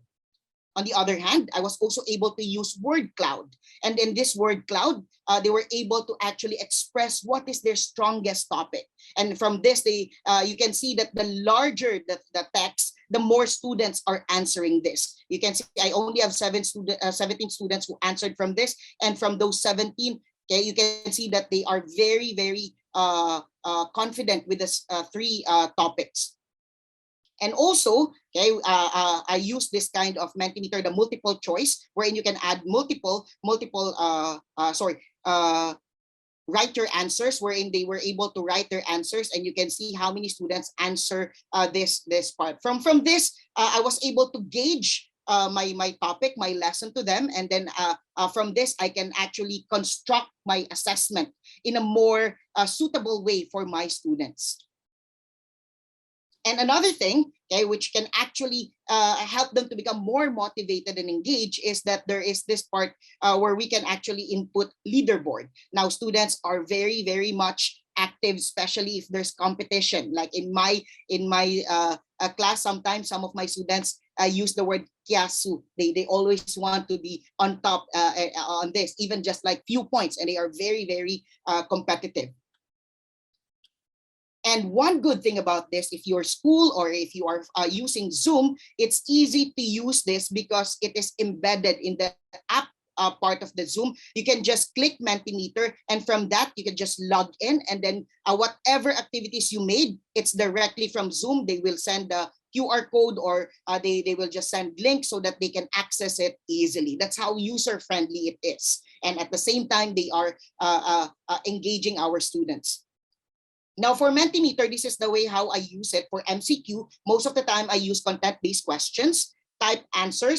On the other hand, I was also able to use word cloud. And in this word cloud, they were able to actually express what is their strongest topic. And from this, you can see that the larger the text, the more students are answering this. You can see I only have 17 students who answered from this. And from those 17, okay, you can see that they are very, very confident with this three topics. And also, okay, I use this kind of Mentimeter, the multiple choice, wherein you can add write your answers, wherein they were able to write their answers, and you can see how many students answer this part. From this, I was able to gauge my topic, my lesson to them, and then from this, I can actually construct my assessment in a more suitable way for my students. And another thing, okay, which can actually help them to become more motivated and engaged is that there is this part where we can actually input leaderboard. Now, students are very, very much active, especially if there's competition. Like in my class, sometimes some of my students use the word kiasu. They always want to be on top on this, even just like few points, and they are very, very competitive. And one good thing about this, if your school or if you are using Zoom, it's easy to use this because it is embedded in the app part of the Zoom. You can just click Mentimeter, and from that, you can just log in, and then whatever activities you made, it's directly from Zoom. They will send the QR code, or they will just send links so that they can access it easily. That's how user-friendly it is. And at the same time, they are engaging our students. Now for Mentimeter, this is the way how I use it for MCQ. Most of the time I use content-based questions, type answer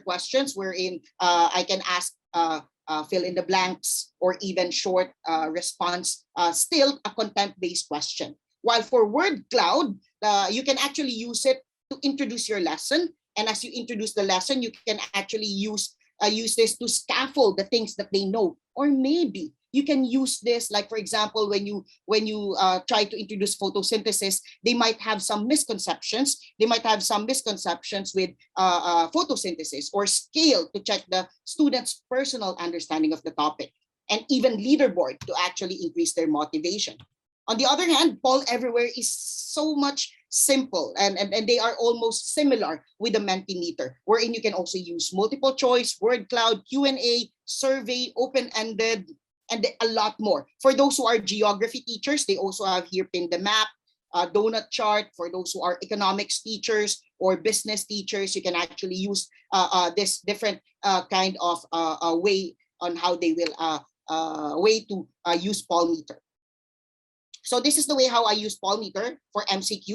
questions, wherein I can ask fill in the blanks or even short response, still a content-based question. While for word cloud, you can actually use it to introduce your lesson. And as you introduce the lesson, you can actually use this to scaffold the things that they know. Or maybe you can use this, like for example, when you try to introduce photosynthesis, they might have some misconceptions. They might have some misconceptions with photosynthesis, or scale to check the student's personal understanding of the topic, and even leaderboard to actually increase their motivation. On the other hand, Poll Everywhere is so much simple, and they are almost similar with the Mentimeter, wherein you can also use multiple choice, word cloud, Q&A, survey, open-ended, and a lot more. For those who are geography teachers, they also have here pinned the map, donut chart. For those who are economics teachers or business teachers, you can actually use this different kind of way on how they will way to use Pollmeter. So this is the way how I use Polmeter for MCQ.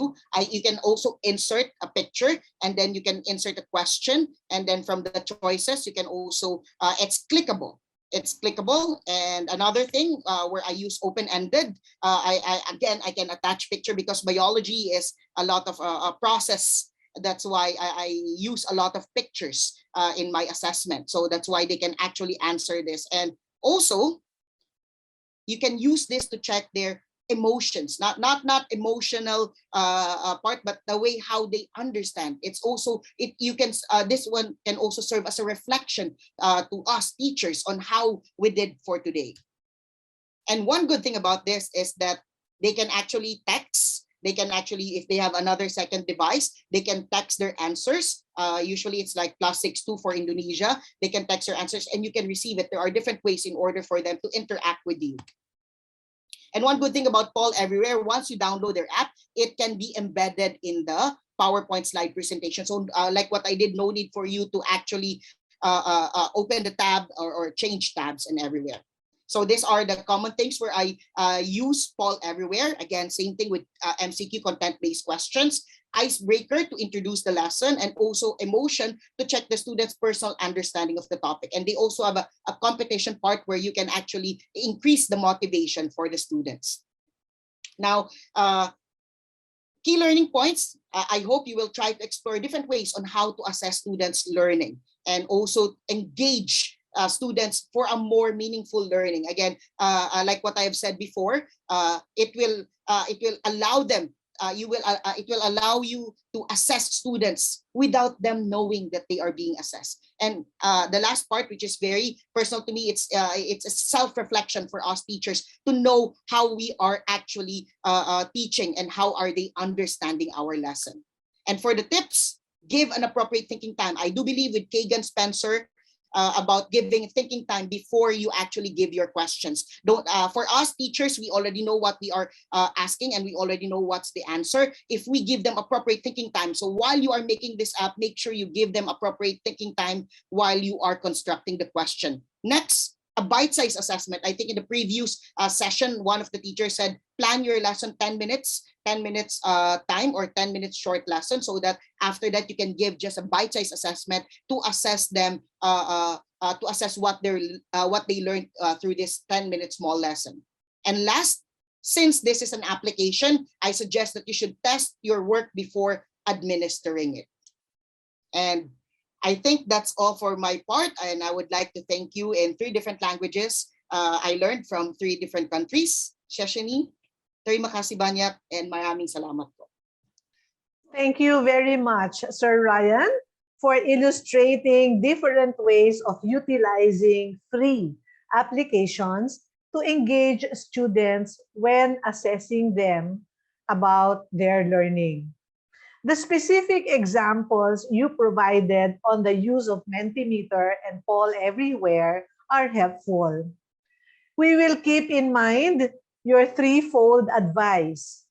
You can also insert a picture, and then you can insert a question, and then from the choices, you can also, it's clickable. It's clickable. And another thing where I use open-ended, I can attach picture because biology is a lot of a process. That's why I use a lot of pictures in my assessment. So that's why they can actually answer this. And also, you can use this to check their emotions, not emotional part, but the way how they understand. It's also, you can this one can also serve as a reflection to us teachers on how we did for today. And one good thing about this is that they can actually text. They can actually, if they have another second device, they can text their answers. Usually it's like +62 for Indonesia. They can text their answers and you can receive it. There are different ways in order for them to interact with you. And one good thing about Poll Everywhere, once you download their app, it can be embedded in the PowerPoint slide presentation. So like what I did, no need for you to actually open the tab or change tabs and everywhere. So these are the common things where I use Poll Everywhere. Again, same thing with MCQ content-based questions. Icebreaker to introduce the lesson, and also emotion to check the student's personal understanding of the topic. And they also have a competition part where you can actually increase the motivation for the students. Now, key learning points, I hope you will try to explore different ways on how to assess students' learning and also engage students for a more meaningful learning. Again, like what I have said before, it will allow them. It will allow you to assess students without them knowing that they are being assessed. And the last part, which is very personal to me, it's a self-reflection for us teachers to know how we are actually teaching and how are they understanding our lesson. And for the tips, give an appropriate thinking time. I do believe with Kagan Spencer about giving thinking time before you actually give your questions. Don't for us teachers, we already know what we are asking and we already know what's the answer. If we give them appropriate thinking time, so while you are making this up, make sure you give them appropriate thinking time while you are constructing the question. Next, a bite-sized assessment. I think in the previous session, one of the teachers said, plan your lesson 10 minutes time or 10 minutes short lesson, so that after that you can give just a bite-sized assessment to assess them, to assess what they learned through this 10-minute small lesson. And last, since this is an application, I suggest that you should test your work before administering it. And I think that's all for my part, and I would like to thank you in 3 different languages. I learned from 3 different countries. Shashini, terima kasih banyak, and maraming salamat po. Thank you very much, Sir Ryan, for illustrating different ways of utilizing free applications to engage students when assessing them about their learning. The specific examples you provided on the use of Mentimeter and Poll Everywhere are helpful. We will keep in mind your 3-fold advice.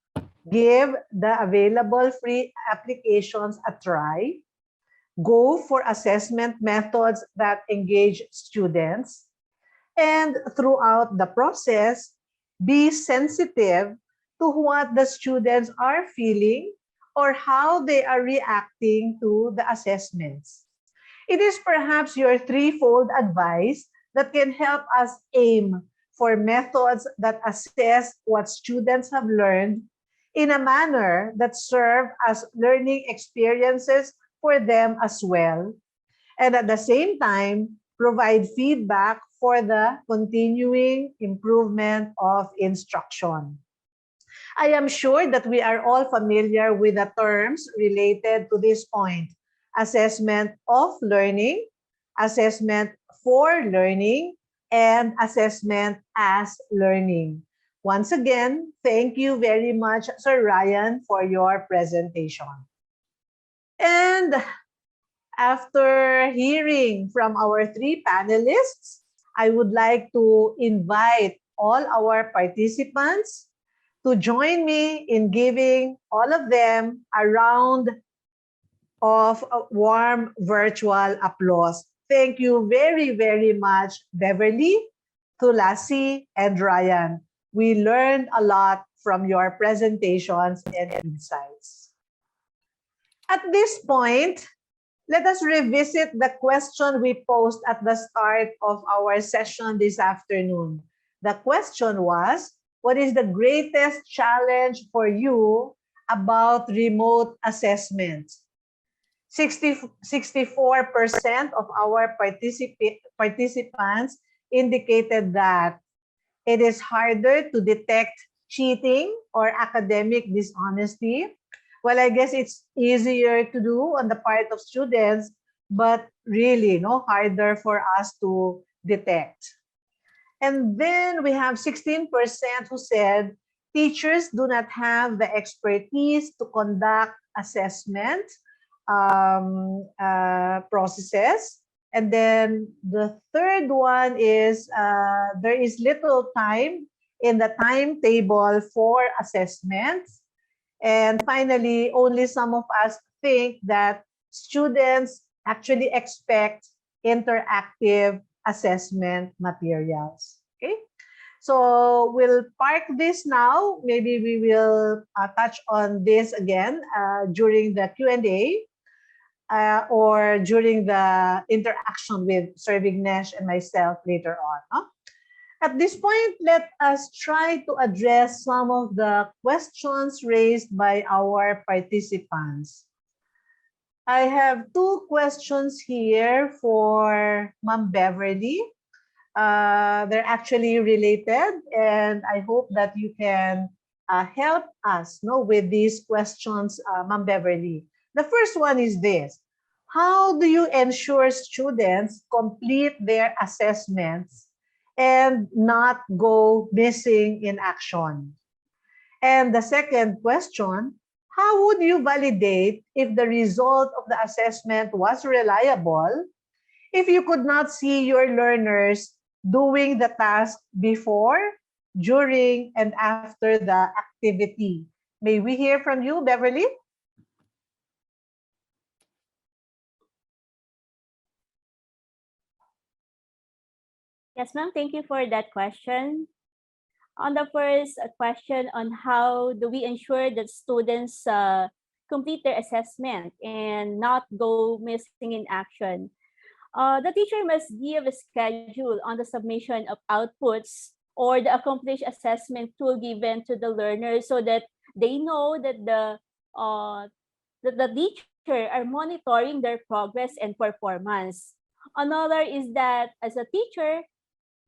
Give the available free applications a try. Go for assessment methods that engage students. And throughout the process, be sensitive to what the students are feeling or how they are reacting to the assessments. It is perhaps your 3-fold advice that can help us aim for methods that assess what students have learned in a manner that serve as learning experiences for them as well, and at the same time, provide feedback for the continuing improvement of instruction. I am sure that we are all familiar with the terms related to this point: assessment of learning, assessment for learning, and assessment as learning. Once again, thank you very much, Sir Ryan, for your presentation. And after hearing from our 3 panelists, I would like to invite all our participants to join me in giving all of them a round of warm virtual applause. Thank you very, very much, Beverly, Thulasi, and Ryan. We learned a lot from your presentations and insights. At this point, let us revisit the question we posed at the start of our session this afternoon. The question was, what is the greatest challenge for you about remote assessments? 64% of our participants indicated that it is harder to detect cheating or academic dishonesty. Well, I guess it's easier to do on the part of students, but really harder for us to detect. And then we have 16% who said teachers do not have the expertise to conduct assessment processes. And then the third one is there is little time in the timetable for assessments. And finally, only some of us think that students actually expect interactive assessment materials. Okay, so we'll park this now. Maybe we will touch on this again during the Q&A or during the interaction with Sir Vignesh and myself later on. Huh? At this point, let us try to address some of the questions raised by our participants. I have two questions here for Ma'am Beverly. They're actually related, and I hope that you can help us with these questions, Ma'am Beverly. The first one is this. How do you ensure students complete their assessments and not go missing in action? And the second question, how would you validate if the result of the assessment was reliable if you could not see your learners doing the task before, during, and after the activity? May we hear from you, Beverly? Yes, ma'am. Thank you for that question. On the first question on how do we ensure that students complete their assessment and not go missing in action, the teacher must give a schedule on the submission of outputs or the accomplished assessment tool given to the learners so that they know that the teacher are monitoring their progress and performance. Another is that as a teacher,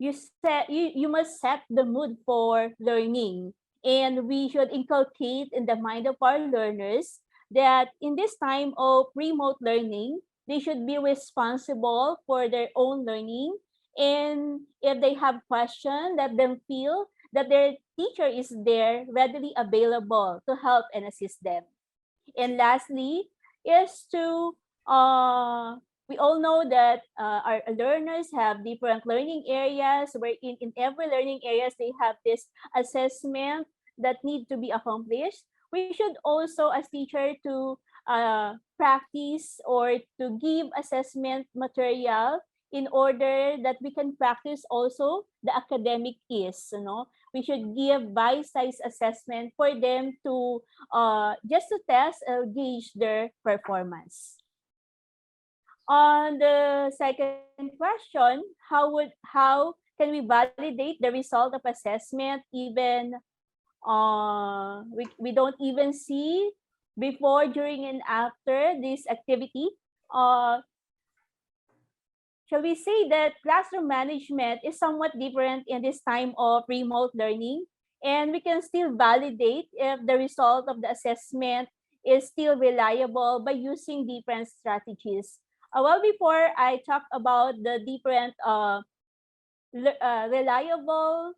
you must set the mood for learning, and we should inculcate in the mind of our learners that in this time of remote learning, they should be responsible for their own learning, and if they have questions, let them feel that their teacher is there readily available to help and assist them. And lastly is to we all know that our learners have different learning areas, where in every learning areas they have this assessment that need to be accomplished. We should also, as teacher, to practice or to give assessment material in order that we can practice also the academic is. We should give bite-sized assessment for them to just to test or gauge their performance. On the second question, how can we validate the result of assessment even we don't even see before, during, and after this activity? Shall we say that classroom management is somewhat different in this time of remote learning, and we can still validate if the result of the assessment is still reliable by using different strategies. Well, before I talk about the different reliable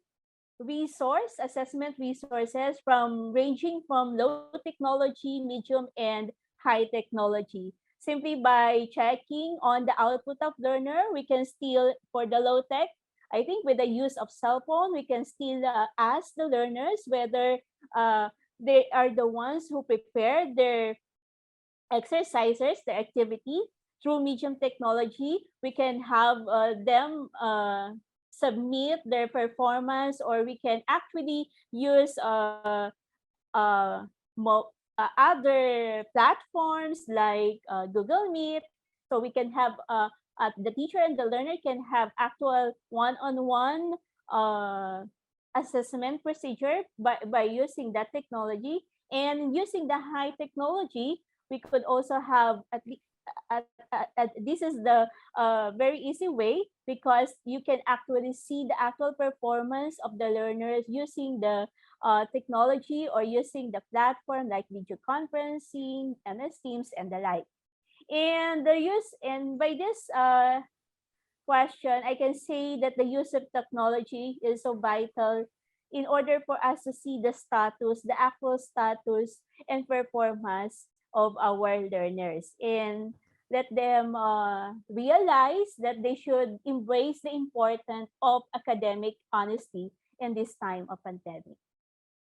assessment resources ranging from low technology, medium, and high technology. Simply by checking on the output of learner, we can still, for the low tech, I think with the use of cell phone, we can still ask the learners whether they are the ones who prepare their exercises, their activity. Through medium technology, we can have them submit their performance, or we can actually use other platforms like Google Meet. So we can have the teacher and the learner can have actual one-on-one assessment procedure by using that technology. And using the high technology, we could also have this is the very easy way, because you can actually see the actual performance of the learners using the technology or using the platform like video conferencing, MS Teams, and the like. And by this question, I can say that the use of technology is so vital in order for us to see the status, the actual status and performance of our learners, and let them realize that they should embrace the importance of academic honesty in this time of pandemic.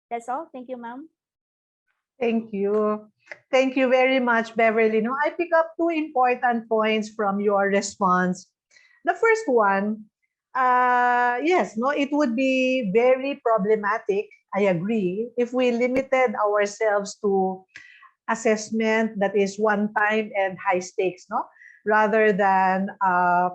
That's all. Thank you, ma'am. Thank you. Thank you very much, Beverly. No, I pick up two important points from your response. The first one, yes, no, it would be very problematic, I agree, if we limited ourselves to assessment that is one time and high stakes, no, rather than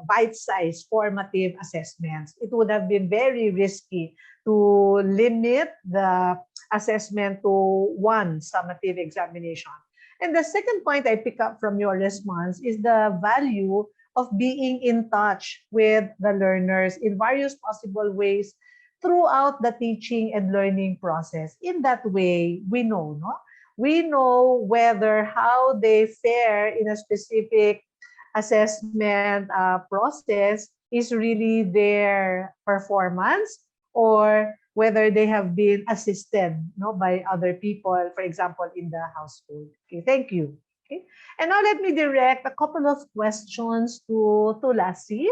bite-sized formative assessments. It would have been very risky to limit the assessment to one summative examination. And the second point I pick up from your response is the value of being in touch with the learners in various possible ways throughout the teaching and learning process. In that way, we know, no? We know whether how they fare in a specific assessment process is really their performance, or whether they have been assisted, no, by other people, for example, in the household. Okay, thank you. Okay. And now let me direct a couple of questions to Thulasi.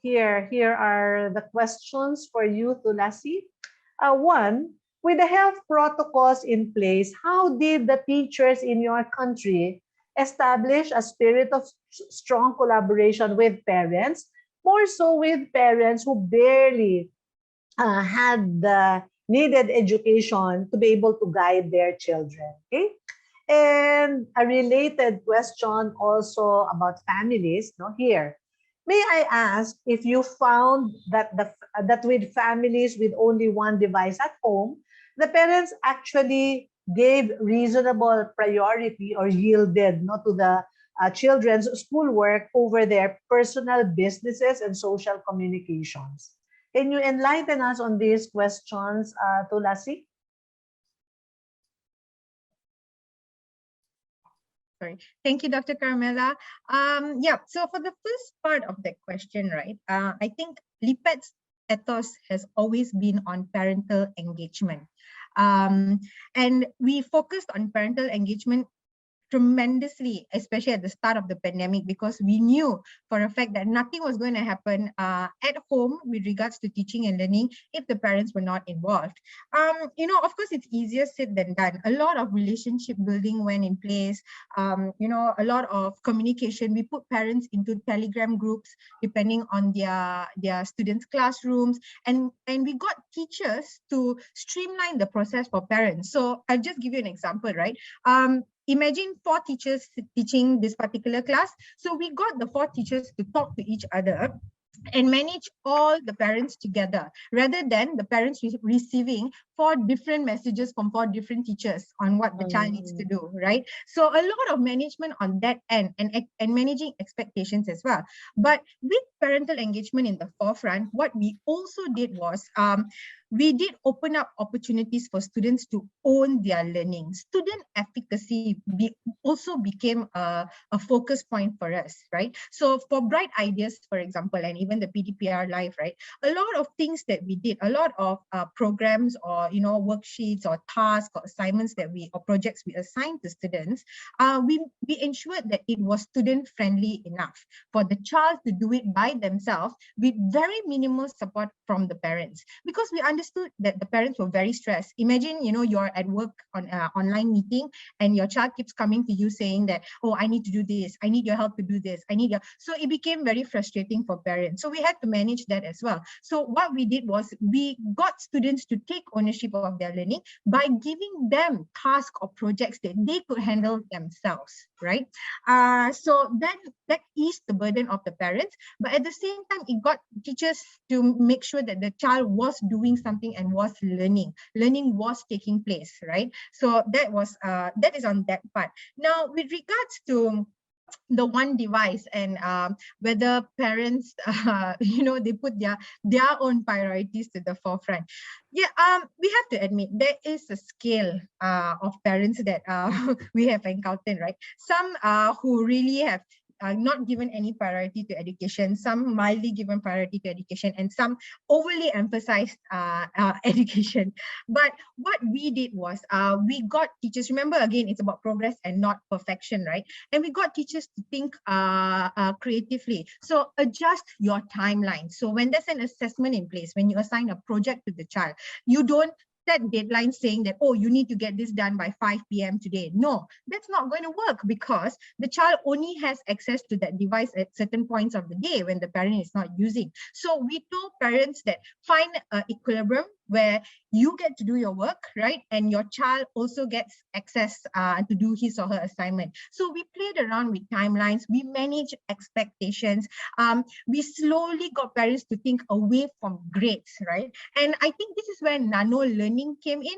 Here are the questions for you, Thulasi. One, with the health protocols in place, how did the teachers in your country establish a spirit of strong collaboration with parents, more so with parents who barely had the needed education to be able to guide their children? Okay. And a related question also about families, no, here. May I ask if you found that that with families with only one device at home, the parents actually gave reasonable priority or yielded, no, to the children's schoolwork over their personal businesses and social communications? Can you enlighten us on these questions, Thulasi? Sorry. Thank you, Dr. Carmela. Yeah, so for the first part of that question, right, I think LIPED's ethos has always been on parental engagement. And we focused on parental engagement tremendously, especially at the start of the pandemic, because we knew for a fact that nothing was going to happen at home with regards to teaching and learning if the parents were not involved. You know, of course, it's easier said than done. A lot of relationship building went in place. You know, a lot of communication. We put parents into Telegram groups depending on their students' classrooms, and we got teachers to streamline the process for parents. So I'll just give you an example, right? Imagine 4 teachers teaching this particular class. So we got the 4 teachers to talk to each other and manage all the parents together, rather than the parents receiving 4 different messages from 4 different teachers on what the child needs to do, right? So a lot of management on that end, and managing expectations as well. But with parental engagement in the forefront, what we also did was we did open up opportunities for students to own their learning. Student efficacy also became a focus point for us, right? So for Bright Ideas, for example, and even the PDPR Live, right? A lot of things that we did, a lot of programs or, you know, worksheets or tasks or assignments that or projects we assigned to students, we ensured that it was student friendly enough for the child to do it by themselves with very minimal support from the parents, because we understand understood that the parents were very stressed. Imagine, you're at work on online meeting and your child keeps coming to you saying that, oh, I need to do this, I need your help to do this, so it became very frustrating for parents. So we had to manage that as well. So what we did was we got students to take ownership of their learning by giving them tasks or projects that they could handle themselves, right? So then that eased the burden of the parents, but at the same time, it got teachers to make sure that the child was doing something and was learning. Learning was taking place, right? So that is on that part. Now, with regards to the one device and whether parents they put their own priorities to the forefront. We have to admit there is a scale of parents that we have encountered, right? Some who really have not given any priority to education, some mildly given priority to education, and some overly emphasized education. But what we did was we got teachers, remember again, it's about progress and not perfection, right? And we got teachers to think creatively. So adjust your timeline. So when there's an assessment in place, when you assign a project to the child, you don't set deadlines saying that, oh, you need to get this done by 5 p.m. today. No, that's not going to work because the child only has access to that device at certain points of the day when the parent is not using. So we told parents that find an equilibrium where you get to do your work, right? And your child also gets access to do his or her assignment. So we played around with timelines, we managed expectations, we slowly got parents to think away from grades, right? And I think this is where nano learning came in.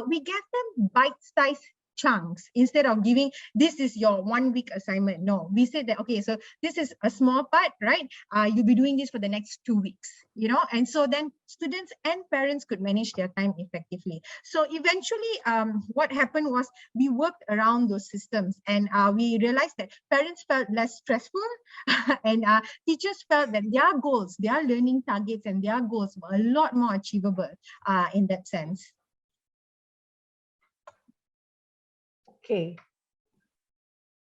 We gave them bite-sized chunks instead of giving this is your 1 week assignment. No, we said that, okay, so this is a small part, right? You'll be doing this for the next 2 weeks, and so then students and parents could manage their time effectively. So eventually what happened was we worked around those systems and we realized that parents felt less stressful and teachers felt that their goals, their learning targets and their goals were a lot more achievable in that sense. Okay.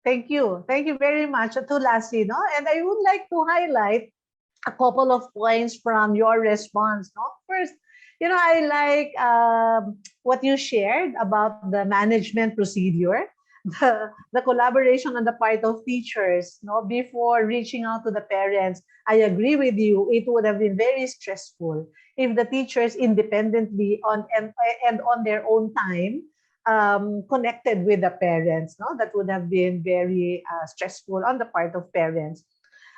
Thank you. Thank you very much, Thulasi. And I would like to highlight a couple of points from your response. First, I like what you shared about the management procedure, the collaboration on the part of teachers before reaching out to the parents. I agree with you. It would have been very stressful if the teachers independently and on their own time connected with the parents. That would have been very stressful on the part of parents.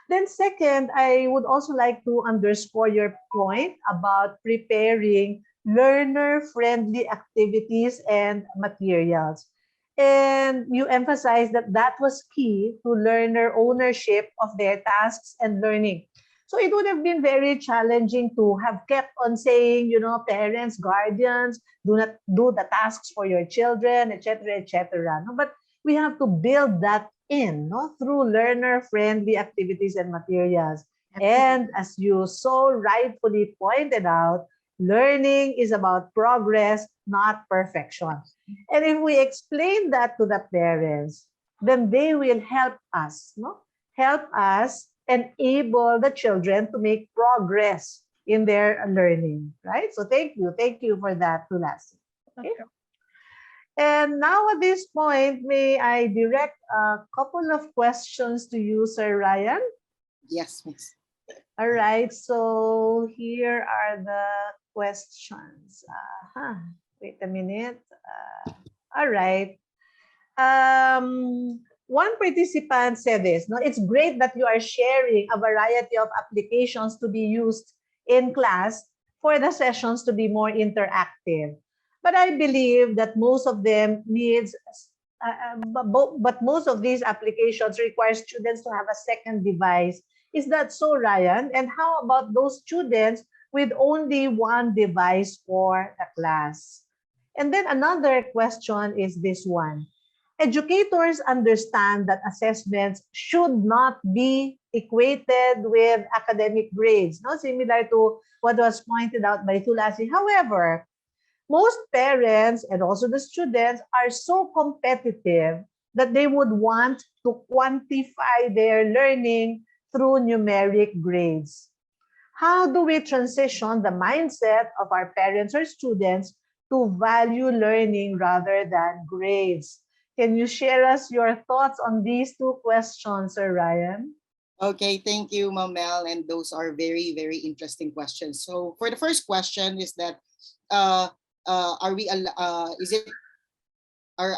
Then second, I would also like to underscore your point about preparing learner-friendly activities and materials. And you emphasized that that was key to learner ownership of their tasks and learning. So it would have been very challenging to have kept on saying, parents, guardians, do not do the tasks for your children, etc., etc. But we have to build that in through learner-friendly activities and materials. Absolutely. And as you so rightfully pointed out, learning is about progress, not perfection. And if we explain that to the parents, then they will help us, help us enable the children to make progress in their learning, right? So thank you for that, Thulasi. Okay. And now at this point, may I direct a couple of questions to you, Sir Ryan? Yes, miss. All right, so here are the questions. Wait a minute. All right. One participant said this, it's great that you are sharing a variety of applications to be used in class for the sessions to be more interactive. But I believe that most of them but most of these applications require students to have a second device. Is that so, Ryan? And how about those students with only one device for the class? And then another question is this one. Educators understand that assessments should not be equated with academic grades, similar to what was pointed out by Thulasi. However, most parents and also the students are so competitive that they would want to quantify their learning through numeric grades. how do we transition the mindset of our parents or students to value learning rather than grades? Can you share us your thoughts on these two questions, Sir Ryan? Okay, thank you, Mamel. And those are very, very interesting questions. So for the first question is that, is it or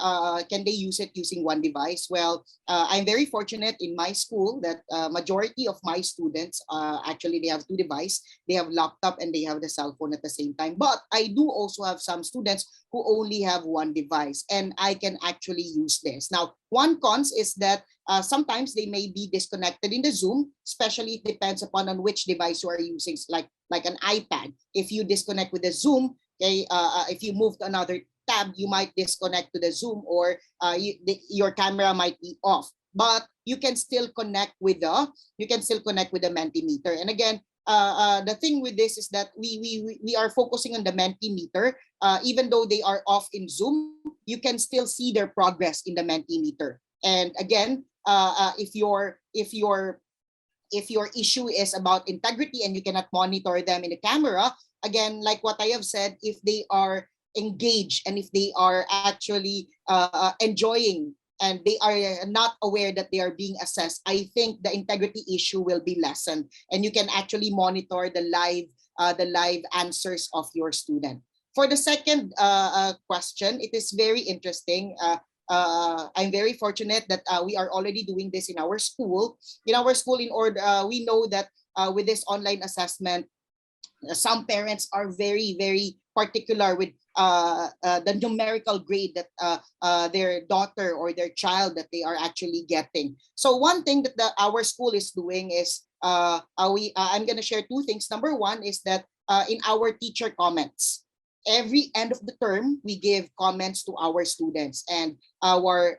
can they use it using one device? Well, I'm very fortunate in my school that majority of my students actually they have two devices. They have laptop and they have the cell phone at the same time. But I do also have some students who only have one device, and I can actually use this. Now, one cons is that sometimes they may be disconnected in the Zoom, especially it depends upon on which device you are using, like an iPad. If you disconnect with the Zoom, okay, if you move to another tab, you might disconnect to the Zoom, or your camera might be off. But you can still connect with the Mentimeter. And again, the thing with this is that we are focusing on the Mentimeter. Even though they are off in Zoom, you can still see their progress in the Mentimeter. And again, if your issue is about integrity and you cannot monitor them in the camera, again, like what I have said, if they are engaged and if they are actually enjoying and they are not aware that they are being assessed, I think the integrity issue will be lessened, and you can actually monitor the live answers of your student. For the second question, it is very interesting. I'm very fortunate that we are already doing this in our school. In our school, we know that with this online assessment, some parents are very, very particular with the numerical grade that their daughter or their child that they are actually getting. So one thing that our school is doing is I'm going to share two things. Number one is that in our teacher comments, every end of the term, we give comments to our students, and our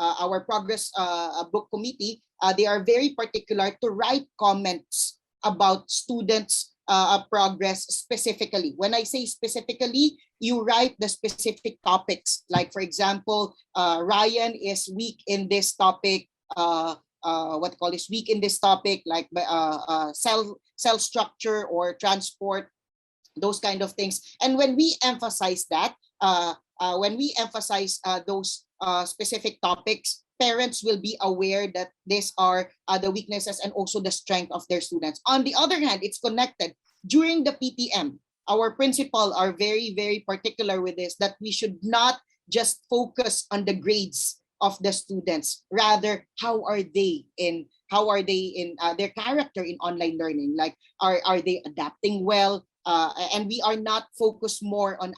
our progress book committee, they are very particular to write comments about students' progress specifically. When I say specifically, you write the specific topics. Like for example, Ryan is weak in this topic. Weak in this topic, like cell structure or transport, those kind of things. And when we emphasize that, those specific topics, parents will be aware that these are the weaknesses and also the strength of their students. On the other hand, it's connected. During the PTM, our principal are very, very particular with this, that we should not just focus on the grades of the students. Rather, how are they in their character in online learning? Like, are they adapting well? And we are not focused more on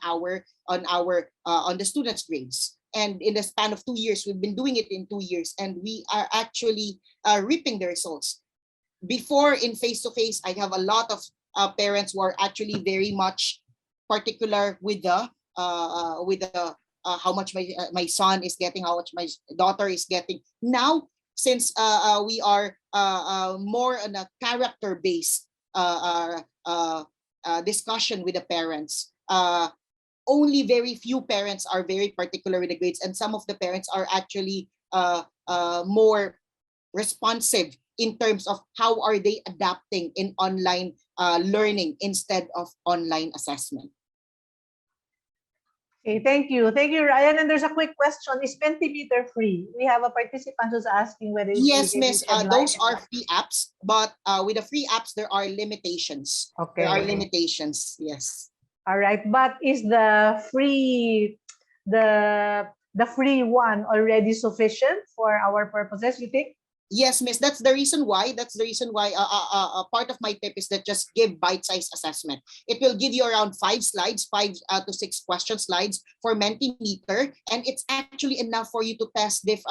the students' grades. And in the span of 2 years, we've been doing it in 2 years, and we are actually reaping the results. Before, in face-to-face, I have a lot of parents who are actually very much particular with how much my son is getting, how much my daughter is getting. Now, since we are more on a character-based discussion with the parents, only very few parents are very particular with the grades, and some of the parents are actually more responsive in terms of how are they adapting in online learning instead of online assessment. Okay, thank you, Ryan. And there's a quick question: is Mentimeter free? We have a participant who's asking whether it's yes, free. Miss. Those are free apps, but with the free apps there are limitations. Okay. There are limitations. Yes. All right, but is the free one already sufficient for our purposes, you think? Yes, Miss. That's the reason why. Part of my tip is that just give bite-sized assessment. It will give you around 5 slides, 5 to 6 question slides for Mentimeter, and it's actually enough for you to test 5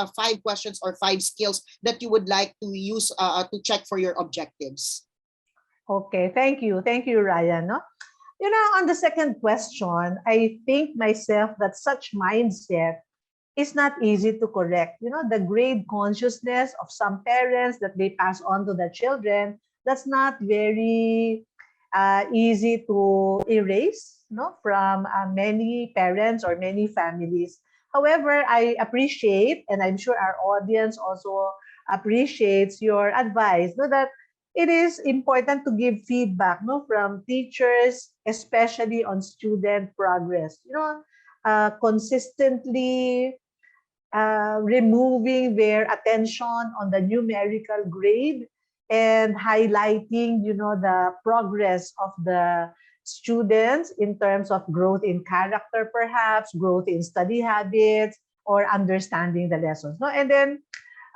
questions or 5 skills that you would like to use to check for your objectives. Okay, thank you, Ryan. No? You know, on the second question, I think myself that such mindset is not easy to correct. You know, the grade consciousness of some parents that they pass on to their children, that's not very easy to erase, no, from many parents or many families. However, I appreciate, and I'm sure our audience also appreciates your advice, no, that it is important to give feedback, no, from teachers, especially on student progress. Consistently removing their attention on the numerical grade and highlighting, the progress of the students in terms of growth in character, perhaps growth in study habits, or understanding the lessons. No, and then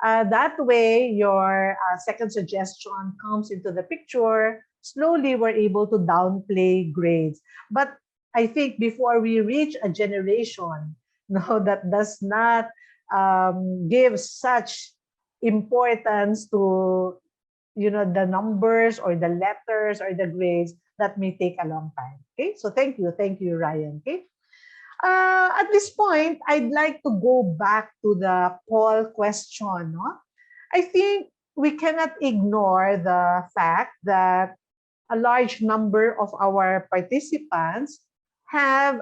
that way, your second suggestion comes into the picture. Slowly, we're able to downplay grades. But I think before we reach a generation, no, that does not give such importance to, the numbers or the letters or the grades, that may take a long time. Okay, so thank you, Ryan. Okay. At this point, I'd like to go back to the poll question. No? I think we cannot ignore the fact that a large number of our participants have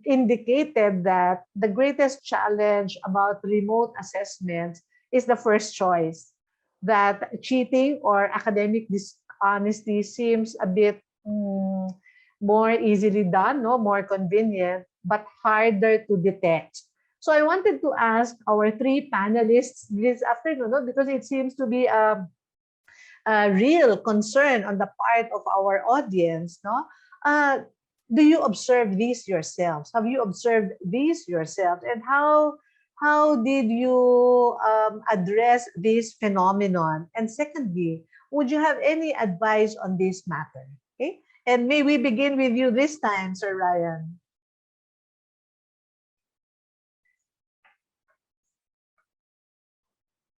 indicated that the greatest challenge about remote assessments is the first choice, that cheating or academic dishonesty seems a bit more easily done, no, more convenient, but harder to detect. So I wanted to ask our three panelists this afternoon, no, because it seems to be a real concern on the part of our audience. No, do you observe these yourselves? Have you observed these yourselves, and how did you address this phenomenon? And secondly, would you have any advice on this matter? Okay, and may we begin with you this time, Sir Ryan.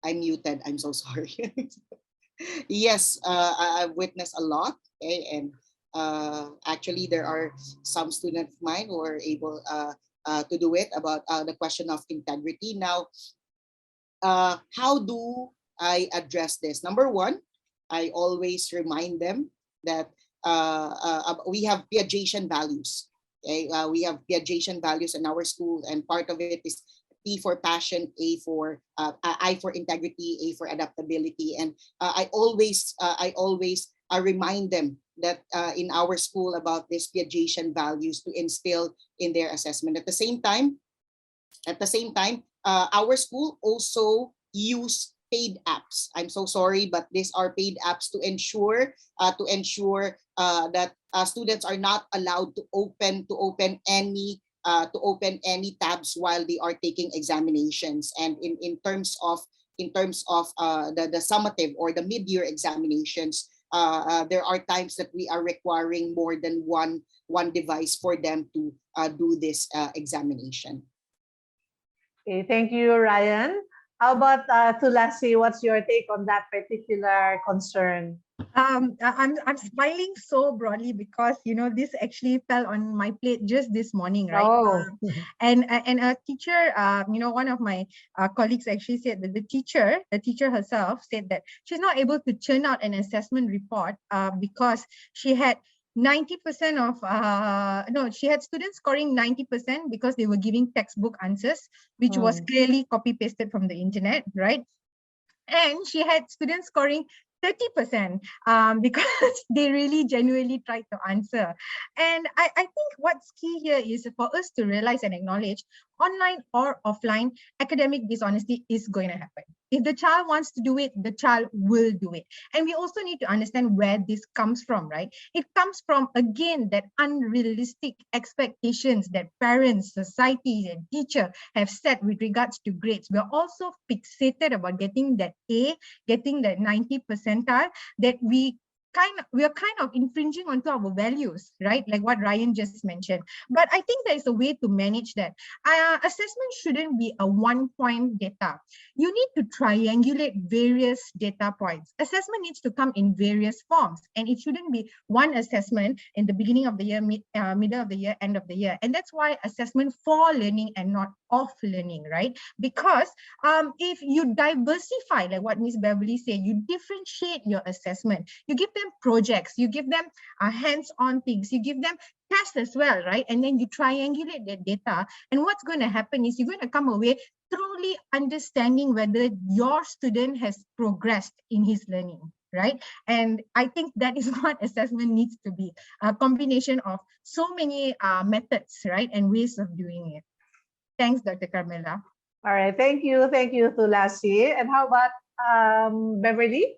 I'm muted. I'm so sorry. Yes, I've witnessed a lot. Okay, and actually, there are some students of mine who are able to do it about the question of integrity. Now, how do I address this? Number one, I always remind them that we have Piagetian values. Okay? We have Piagetian values in our school, and part of it is P for passion, I for integrity, A for adaptability, and I always remind them that in our school about these Piagetian values to instill in their assessment. At the same time, our school also use paid apps. I'm so sorry, but these are paid apps to ensure that students are not allowed to open any tabs while they are taking examinations. And in terms of the summative or the mid-year examinations, there are times that we are requiring more than one device for them to do this examination. Okay, thank you, Ryan. How about Thulasi? What's your take on that particular concern? I'm smiling so broadly because this actually fell on my plate just this morning, right? Oh. And a teacher, one of my colleagues actually said that the teacher herself said that she's not able to churn out an assessment report because she had 90% of she had students scoring 90% because they were giving textbook answers, which was clearly copy pasted from the internet, right? And she had students scoring 30% because they really genuinely tried to answer. And I think what's key here is for us to realize and acknowledge online or offline, academic dishonesty is going to happen. If the child wants to do it, the child will do it. And we also need to understand where this comes from, right? It comes from, again, that unrealistic expectations that parents, society, and teacher have set with regards to grades. We're also fixated about getting that A, getting that 90 percentile, that we are kind of infringing onto our values, right? Like what Ryan just mentioned. But I think there is a way to manage that. Assessment shouldn't be a one-point data. You need to triangulate various data points. Assessment needs to come in various forms, and it shouldn't be one assessment in the beginning of the year, middle of the year, end of the year. And that's why assessment for learning and not of learning, right? Because if you diversify, like what Ms. Beverly said, you differentiate your assessment. You give them projects, you give them hands-on things, you give them tests as well, right? And then you triangulate that data. And what's going to happen is you're going to come away truly understanding whether your student has progressed in his learning. right? And I think that is what assessment needs to be, a combination of so many methods, right? And ways of doing it. Thanks, Dr. Carmela. All right, thank you, Thulasi. And how about Beverly?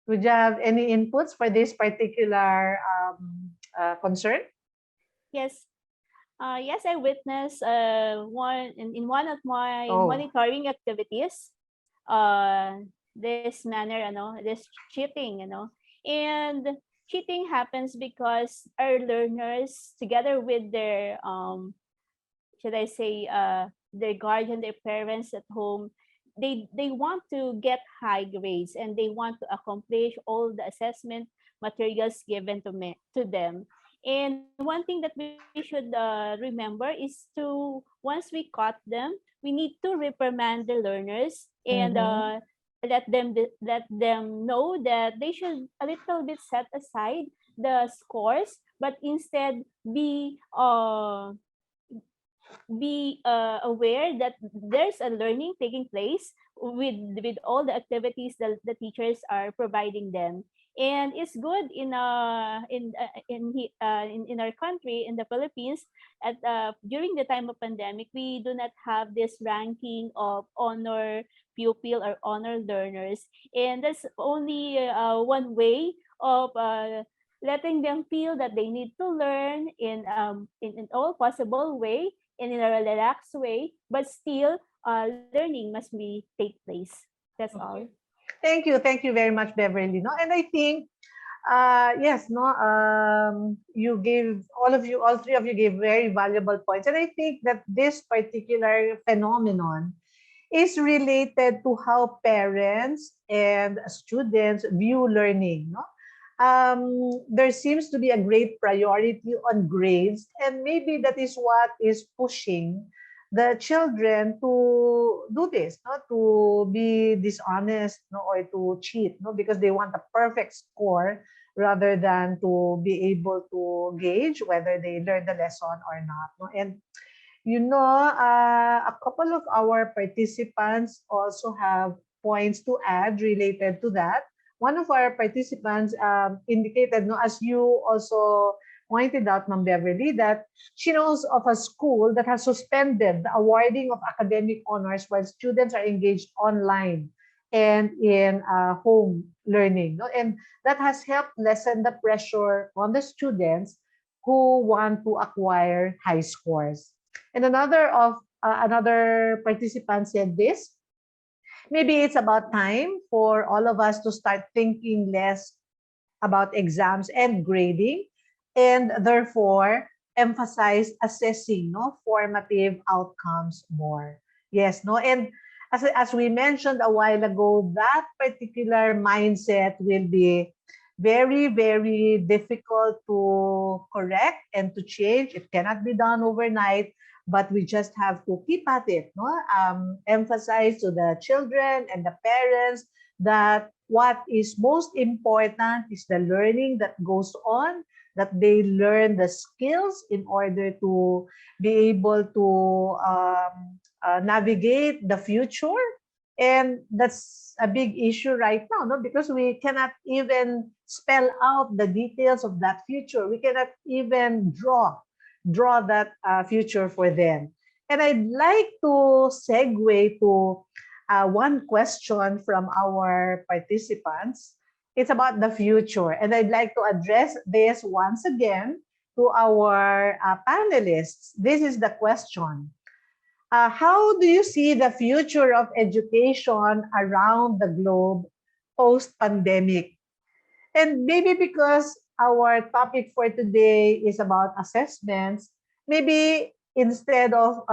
Would you have any inputs for this particular concern? Yes. Yes, I witnessed one in one of my Oh. monitoring activities. This manner, this cheating, and cheating happens because our learners, together with their should I say their guardian, their parents at home, they want to get high grades and they want to accomplish all the assessment materials given to them. And one thing that we should remember is to, once we caught them, we need to reprimand the learners and let them know that they should a little bit set aside the scores, but instead be aware that there's a learning taking place with all the activities that the teachers are providing them. And it's good in our country, in the Philippines, at during the time of pandemic, we do not have this ranking of honor pupil or honor learners, and that's only one way of letting them feel that they need to learn in all possible way and in a relaxed way, but still learning must be take place. That's all. Thank you very much, Beverly. No, and I think yes, no, you gave all three of you gave very valuable points, and I think that this particular phenomenon is related to how parents and students view learning. No, there seems to be a great priority on grades, and maybe that is what is pushing the children to do this, no, to be dishonest, no, or to cheat, no, because they want a perfect score rather than to be able to gauge whether they learn the lesson or not. No? And a couple of our participants also have points to add related to that. One of our participants indicated, no, as you also pointed out, Ma'am Beverly, that she knows of a school that has suspended the awarding of academic honors while students are engaged online and in home learning. No? And that has helped lessen the pressure on the students who want to acquire high scores. And another participant said this: maybe it's about time for all of us to start thinking less about exams and grading, and therefore emphasize assessing, no, formative outcomes more. Yes, no, and as we mentioned a while ago, that particular mindset will be very, very difficult to correct and to change. It cannot be done overnight, but we just have to keep at it. No? Emphasize to the children and the parents that what is most important is the learning that goes on, that they learn the skills in order to be able to navigate the future. And that's a big issue right now, no? Because we cannot even spell out the details of that future. We cannot even draw that future for them. And I'd like to segue to one question from our participants. It's about the future. And I'd like to address this once again to our panelists. This is the question. How do you see the future of education around the globe post-pandemic? And maybe because our topic for today is about assessments, maybe instead of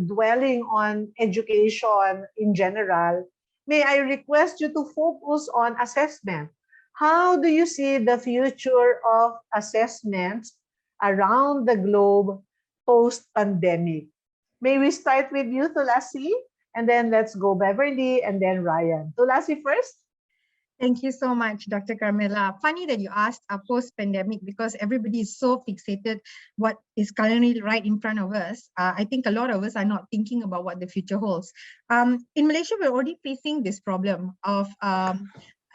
dwelling on education in general, may I request you to focus on assessment. How do you see the future of assessments around the globe post-pandemic? May we start with you, Thulasi, and then let's go Beverly and then Ryan. Thulasi first. Thank you so much, Dr. Carmela. Funny that you asked post-pandemic, because everybody is so fixated what is currently right in front of us. I think a lot of us are not thinking about what the future holds. In Malaysia, we're already facing this problem of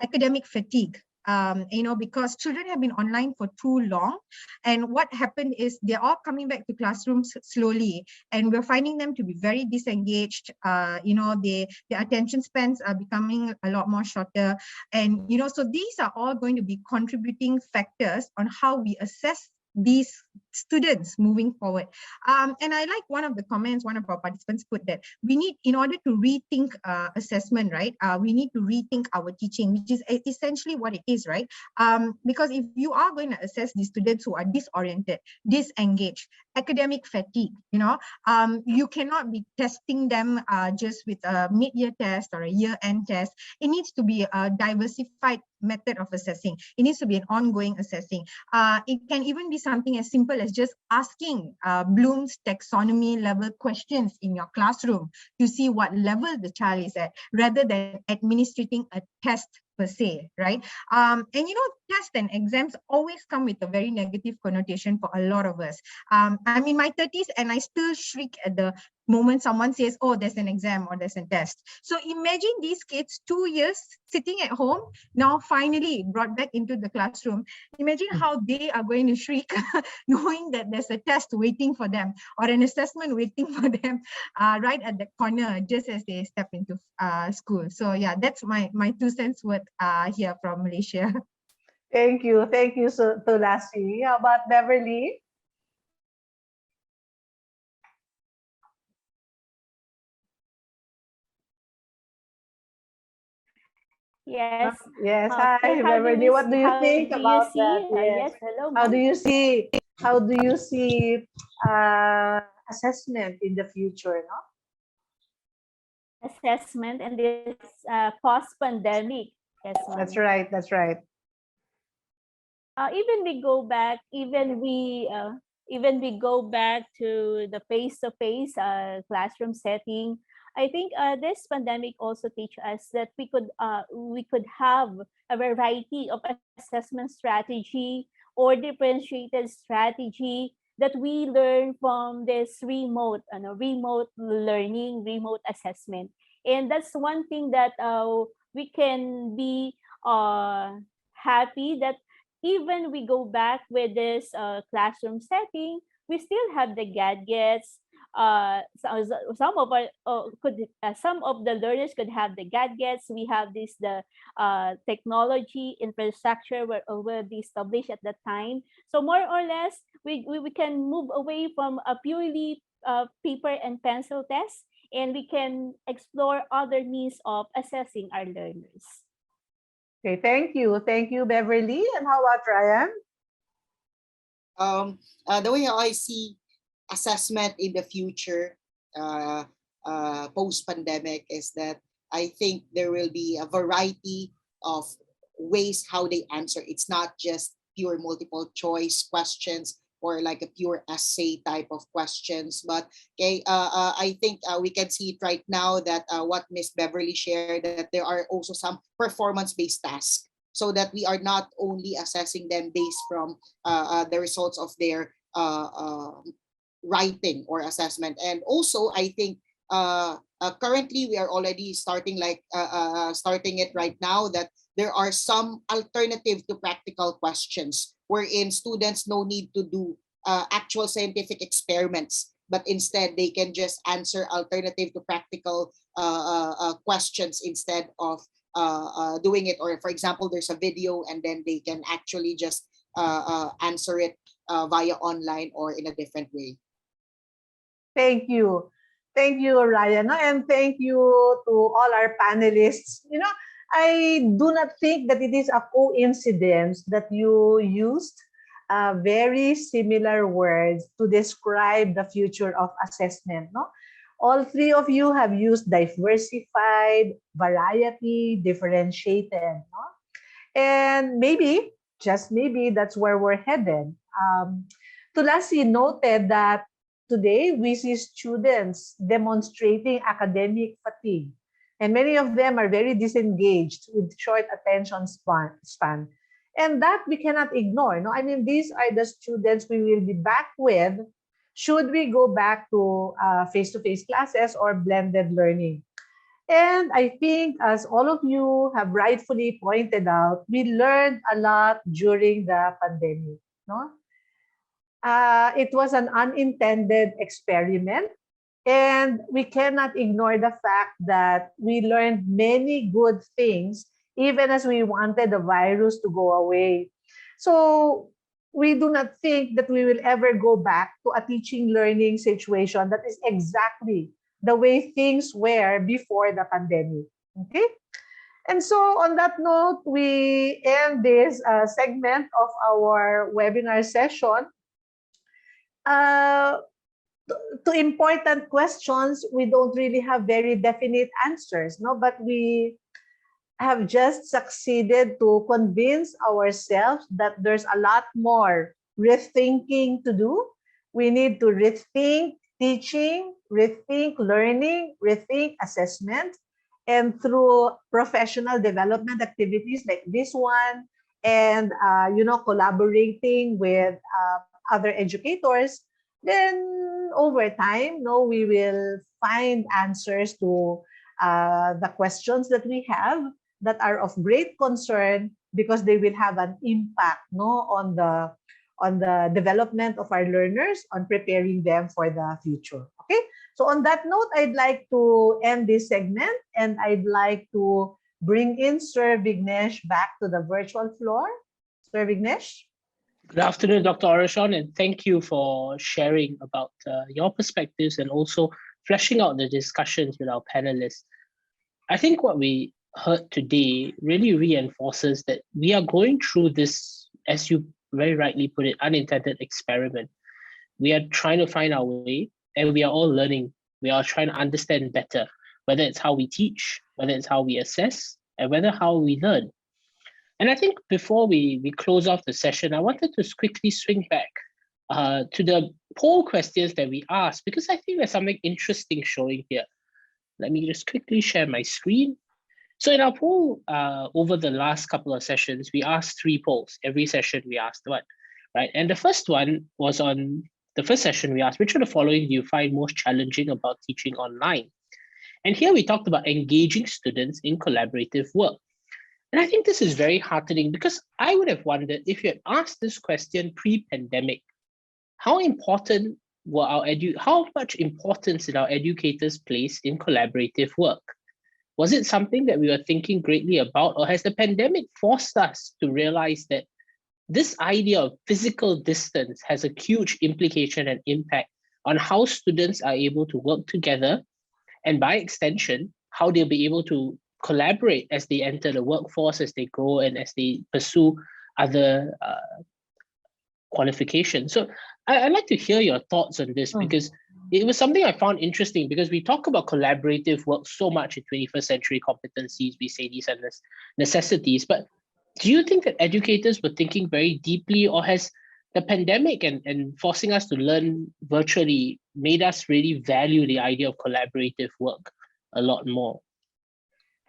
academic fatigue. Because children have been online for too long, and what happened is they're all coming back to classrooms slowly, and we're finding them to be very disengaged. Their attention spans are becoming a lot more shorter, and so these are all going to be contributing factors on how we assess these students moving forward. And I like one of the comments one of our participants put, that we need, in order to rethink assessment, right, we need to rethink our teaching, which is essentially what it is, right? Because if you are going to assess these students who are disoriented, disengaged, academic fatigue, you cannot be testing them just with a mid-year test or a year-end test. It needs to be a diversified method of assessing. It needs to be an ongoing assessing. It can even be something as simple as just asking Bloom's taxonomy level questions in your classroom to see what level the child is at, rather than administrating a test per se, right? And tests and exams always come with a very negative connotation for a lot of us. I'm in my 30s and I still shriek at the moment someone says, oh, there's an exam or there's a test. So imagine these kids 2 years sitting at home, now finally brought back into the classroom. Imagine how they are going to shriek knowing that there's a test waiting for them or an assessment waiting for them right at the corner just as they step into school. So yeah, that's my 2 cents worth here from Malaysia. Thank you, Thulasi. How about Beverly? Yes. Yes. Okay, Hi, Beverly. What do you think about that? Yes, hello. How do you see? How do you see assessment in the future? No. Assessment in this post-pandemic. Yes, That's right. That's right. Even we go back to the face-to-face classroom setting. I think this pandemic also teach us that we could have a variety of assessment strategy or differentiated strategy that we learn from this remote learning, remote assessment. And that's one thing that we can be happy that even we go back with this classroom setting, we still have the gadgets. Some of the learners could have the gadgets. We have the technology infrastructure will be established at that time. So more or less, we can move away from a purely paper and pencil test, and we can explore other means of assessing our learners. Okay, thank you, Beverly. And how about Ryan? The way I see assessment in the future, post-pandemic, is that I think there will be a variety of ways how they answer. It's not just pure multiple choice questions or like a pure essay type of questions. But okay, I think we can see it right now that what Miss Beverly shared, that there are also some performance-based tasks, so that we are not only assessing them based from the results of their writing or assessment. And also, I think currently we are already starting starting it right now, that there are some alternative to practical questions wherein students no need to do actual scientific experiments, but instead they can just answer alternative to practical questions instead of doing it. Or for example, there's a video and then they can actually just answer it via online or in a different way. Thank you, Ryan, and thank you to all our panelists. I do not think that it is a coincidence that you used very similar words to describe the future of assessment. No, all three of you have used diversified, variety, differentiated. No? And maybe, just maybe, that's where we're headed. Thulasi noted that today we see students demonstrating academic fatigue, and many of them are very disengaged with short attention span. And that we cannot ignore. No? I mean, these are the students we will be back with should we go back to face-to-face classes or blended learning. And I think, as all of you have rightfully pointed out, we learned a lot during the pandemic. No? It was an unintended experiment, and we cannot ignore the fact that we learned many good things, even as we wanted the virus to go away. So we do not think that we will ever go back to a teaching learning situation that is exactly the way things were before the pandemic. Okay? And so on that note, we end this segment of our webinar session. Uh, to important questions, we don't really have very definite answers, no? But we have just succeeded to convince ourselves that there's a lot more rethinking to do. We need to rethink teaching, rethink learning, rethink assessment, and through professional development activities like this one, and collaborating with other educators, then over time, no, we will find answers to the questions that we have that are of great concern, because they will have an impact, no, on the development of our learners, on preparing them for the future. Okay, so on that note, I'd like to end this segment, and I'd like to bring in Sir Vignesh back to the virtual floor. Sir Vignesh. Good afternoon, Dr. Oracion, and thank you for sharing about your perspectives and also fleshing out the discussions with our panelists. I think what we heard today really reinforces that we are going through this, as you very rightly put it, unintended experiment. We are trying to find our way, and we are all learning. We are trying to understand better, whether it's how we teach, whether it's how we assess, and whether how we learn. And I think before we close off the session, I wanted to quickly swing back to the poll questions that we asked, because I think there's something interesting showing here. Let me just quickly share my screen. So in our poll over the last couple of sessions, we asked 3 polls. Every session we asked one, right? And the first one was on the first session we asked, which of the following do you find most challenging about teaching online? And here we talked about engaging students in collaborative work. And I think this is very heartening, because I would have wondered, if you had asked this question pre-pandemic, how important were how much importance did our educators place in collaborative work? Was it something that we were thinking greatly about, or has the pandemic forced us to realize that this idea of physical distance has a huge implication and impact on how students are able to work together, and by extension, how they'll be able to collaborate as they enter the workforce, as they grow, and as they pursue other qualifications. So I'd like to hear your thoughts on this, because it was something I found interesting, because we talk about collaborative work so much in 21st century competencies. We say these are necessities, but do you think that educators were thinking very deeply, or has the pandemic and forcing us to learn virtually made us really value the idea of collaborative work a lot more?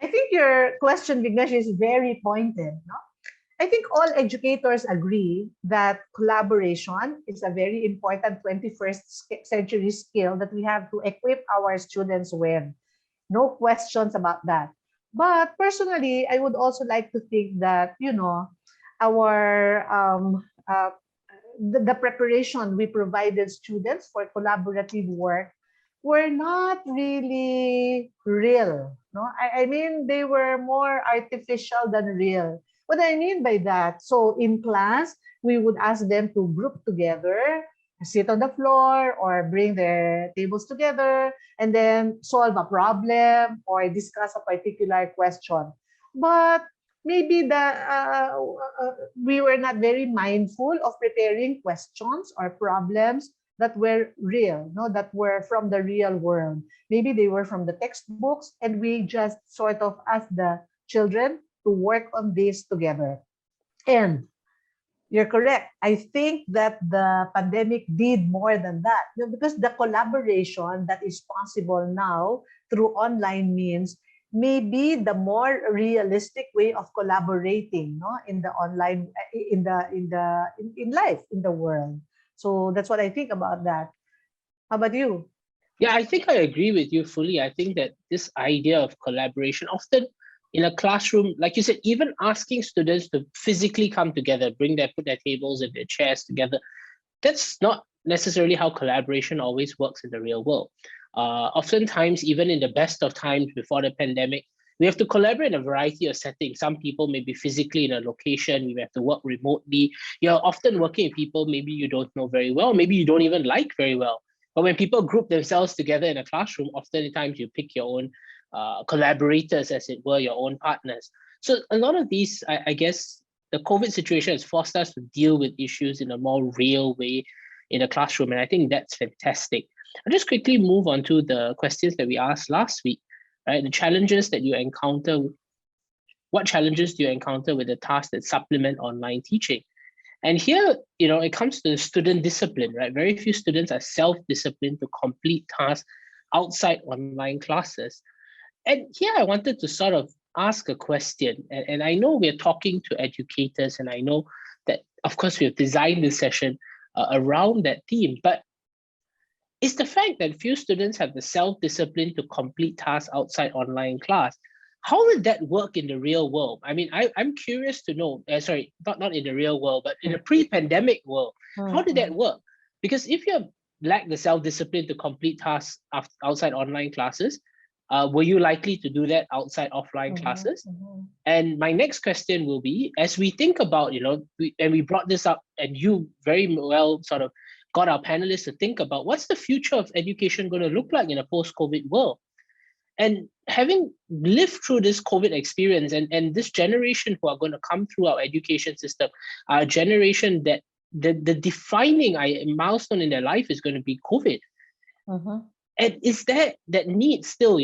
I think your question, Vignesh, is very pointed. No? I think all educators agree that collaboration is a very important 21st century skill that we have to equip our students with. No questions about that. But personally, I would also like to think that, our the preparation we provided students for collaborative work were not really real. No, I mean, they were more artificial than real. What I mean by that, so in class, we would ask them to group together, sit on the floor, or bring their tables together, and then solve a problem or discuss a particular question. But maybe we were not very mindful of preparing questions or problems that were real, no, that were from the real world. Maybe they were from the textbooks, and we just sort of asked the children to work on this together. And you're correct. I think that the pandemic did more than that, because the collaboration that is possible now through online means may be the more realistic way of collaborating, no, in the online, in life, in the world. So that's what I think about that. How about you? Yeah, I think I agree with you fully. I think that this idea of collaboration, often in a classroom, like you said, even asking students to physically come together, put their tables and their chairs together, that's not necessarily how collaboration always works in the real world. Oftentimes, even in the best of times before the pandemic, we have to collaborate in a variety of settings. Some people may be physically in a location, we have to work remotely. You're often working with people maybe you don't know very well, maybe you don't even like very well. But when people group themselves together in a classroom, oftentimes you pick your own collaborators, as it were, your own partners. So a lot of these, I guess, the COVID situation has forced us to deal with issues in a more real way in a classroom. And I think that's fantastic. I'll just quickly move on to the questions that we asked last week, right? The challenges that you encounter. What challenges do you encounter with the tasks that supplement online teaching? And here, it comes to student discipline, right? Very few students are self-disciplined to complete tasks outside online classes. And here I wanted to sort of ask a question. And I know we're talking to educators, and I know that, of course, we have designed this session around that theme. But is the fact that few students have the self-discipline to complete tasks outside online class, how would that work in the real world? I mean, I'm curious to know, sorry, not in the real world, but in a pre-pandemic world, how did that work? Because if you lack the self-discipline to complete tasks outside online classes, were you likely to do that outside offline classes? And my next question will be, as we think about, we brought this up, and you very well sort of got our panelists to think about what's the future of education going to look like in a post-COVID world? And having lived through this COVID experience, and this generation who are going to come through our education system, are a generation that the defining milestone in their life is going to be COVID. And is that need still,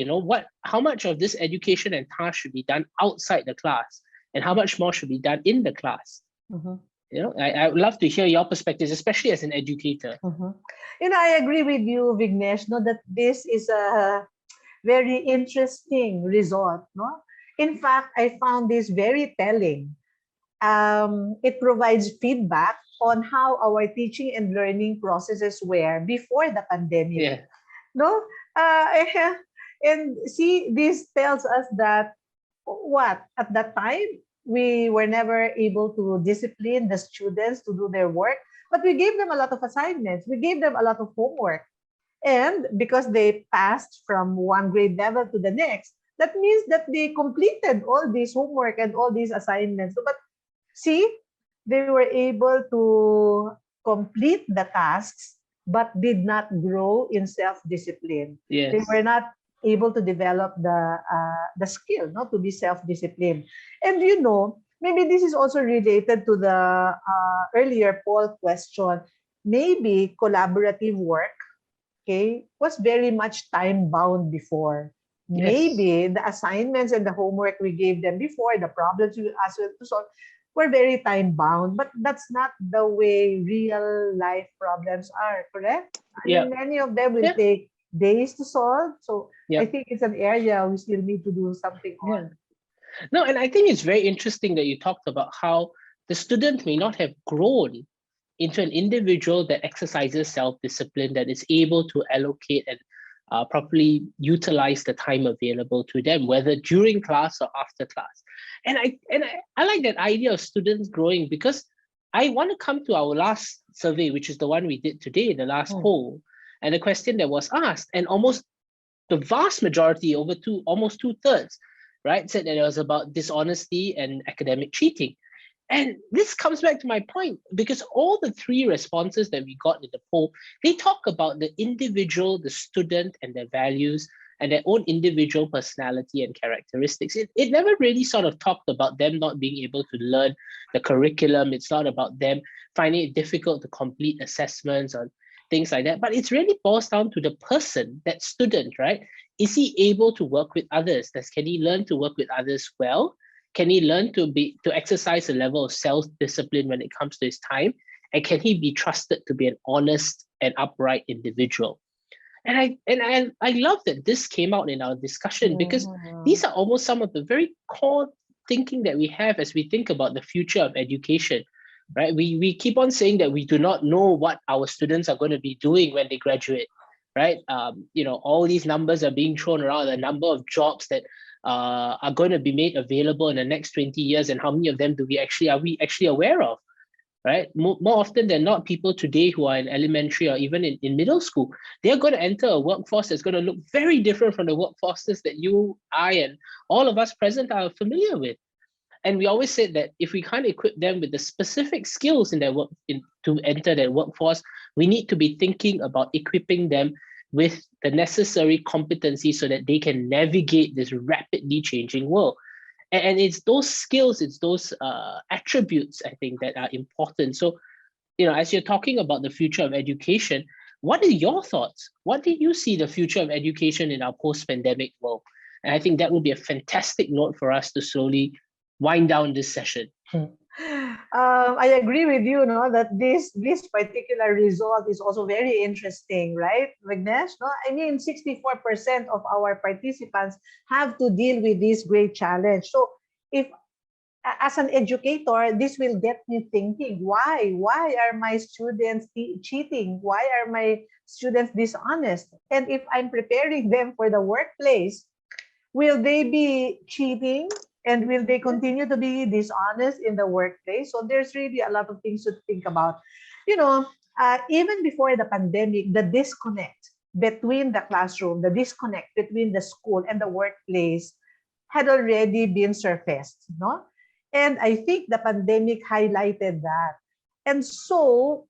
how much of this education and task should be done outside the class, and how much more should be done in the class? I would love to hear your perspectives, especially as an educator. I agree with you, Vignesh, that this is a very interesting result. In fact, I found this very telling. It provides feedback on how our teaching and learning processes were before the pandemic. Yeah. No? And see, this tells us that at that time, we were never able to discipline the students to do their work, but we gave them a lot of assignments. We gave them a lot of homework. And because they passed from one grade level to the next, that means that they completed all this homework and all these assignments. But see, they were able to complete the tasks, but did not grow in self-discipline. Yes. They were not able to develop the skill, to be self-disciplined. And maybe this is also related to the earlier poll question. Maybe collaborative work, was very much time-bound before. Yes. Maybe the assignments and the homework we gave them before, the problems we asked them to solve, were very time-bound. But that's not the way real-life problems are, correct? Yeah. And many of them will take days to solve. So I think it's an area we still need to do something on. No, and I think it's very interesting that you talked about how the student may not have grown into an individual that exercises self-discipline, that is able to allocate and properly utilize the time available to them, whether during class or after class. And I like that idea of students growing, because I want to come to our last survey, which is the one we did today, the last poll, and the question that was asked, and almost the vast majority, almost 2/3, right, said that it was about dishonesty and academic cheating. And this comes back to my point, because all the three responses that we got in the poll, they talk about the individual, the student, and their values, and their own individual personality and characteristics. It never really sort of talked about them not being able to learn the curriculum. It's not about them finding it difficult to complete assessments or things like that. But it's really boils down to the person, that student, right? Is he able to work with others? Can he learn to work with others well? Can he learn to exercise a level of self-discipline when it comes to his time? And can he be trusted to be an honest and upright individual? And I love that this came out in our discussion, because these are almost some of the very core thinking that we have as we think about the future of education, right? We keep on saying that we do not know what our students are going to be doing when they graduate. right? All these numbers are being thrown around, the number of jobs that are going to be made available in the next 20 years, and how many of them are we actually aware of, right? More often than not, people today who are in elementary or even in middle school, they're going to enter a workforce that's going to look very different from the workforces that you, I, and all of us present are familiar with. And we always said that if we can't equip them with the specific skills in their work to enter their workforce, we need to be thinking about equipping them with the necessary competencies so that they can navigate this rapidly changing world. And it's those skills, it's those attributes, I think, that are important. So, as you're talking about the future of education, what are your thoughts? What do you see the future of education in our post-pandemic world? And I think that will be a fantastic note for us to slowly wind down this session. I agree with you, that this particular result is also very interesting, right, Vignesh? No, I mean, 64% of our participants have to deal with this great challenge. So, if as an educator, this will get me thinking: why are my students cheating? Why are my students dishonest? And if I'm preparing them for the workplace, will they be cheating? And will they continue to be dishonest in the workplace? So there's really a lot of things to think about. Even before the pandemic, the disconnect between the classroom, the disconnect between the school and the workplace had already been surfaced, no? And I think the pandemic highlighted that. And so,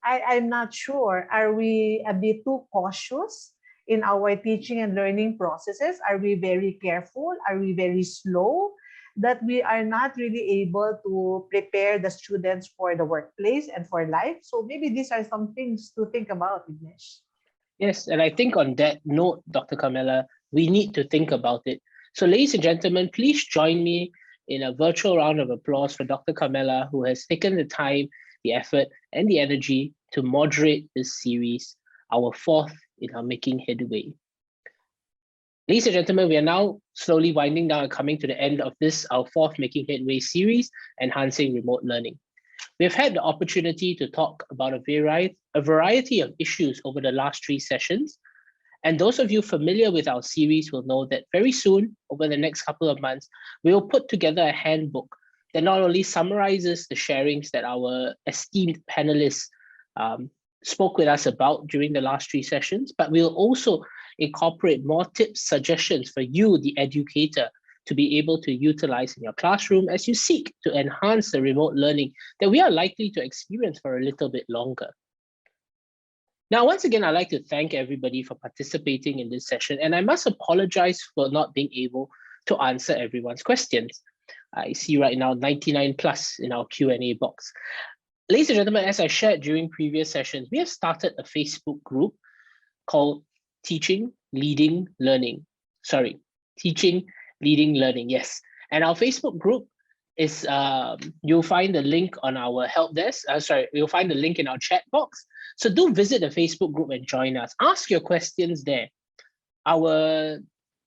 I'm not sure, are we a bit too cautious in our teaching and learning processes? Are we very careful? Are we very slow? That we are not really able to prepare the students for the workplace and for life? So maybe these are some things to think about, Vignesh. Yes, and I think on that note, Dr. Carmela, we need to think about it. So ladies and gentlemen, please join me in a virtual round of applause for Dr. Carmela, who has taken the time, the effort, and the energy to moderate this series, our fourth in our Making Headway. Ladies and gentlemen, we are now slowly winding down and coming to the end of this, our fourth Making Headway series, Enhancing Remote Learning. We've had the opportunity to talk about a variety of issues over the last 3 sessions. And those of you familiar with our series will know that very soon, over the next couple of months, we will put together a handbook that not only summarizes the sharings that our esteemed panelists spoke with us about during the last 3 sessions, but we'll also incorporate more tips, suggestions for you, the educator, to be able to utilize in your classroom as you seek to enhance the remote learning that we are likely to experience for a little bit longer. Now, once again, I'd like to thank everybody for participating in this session, and I must apologize for not being able to answer everyone's questions. I see right now 99 plus in our Q&A box. Ladies and gentlemen, as I shared during previous sessions, we have started a Facebook group called Teaching, Leading, Learning. Sorry, Teaching, Leading, Learning, yes. And our Facebook group is, you'll find the link on our help desk. You'll find the link in our chat box. So do visit the Facebook group and join us. Ask your questions there. Our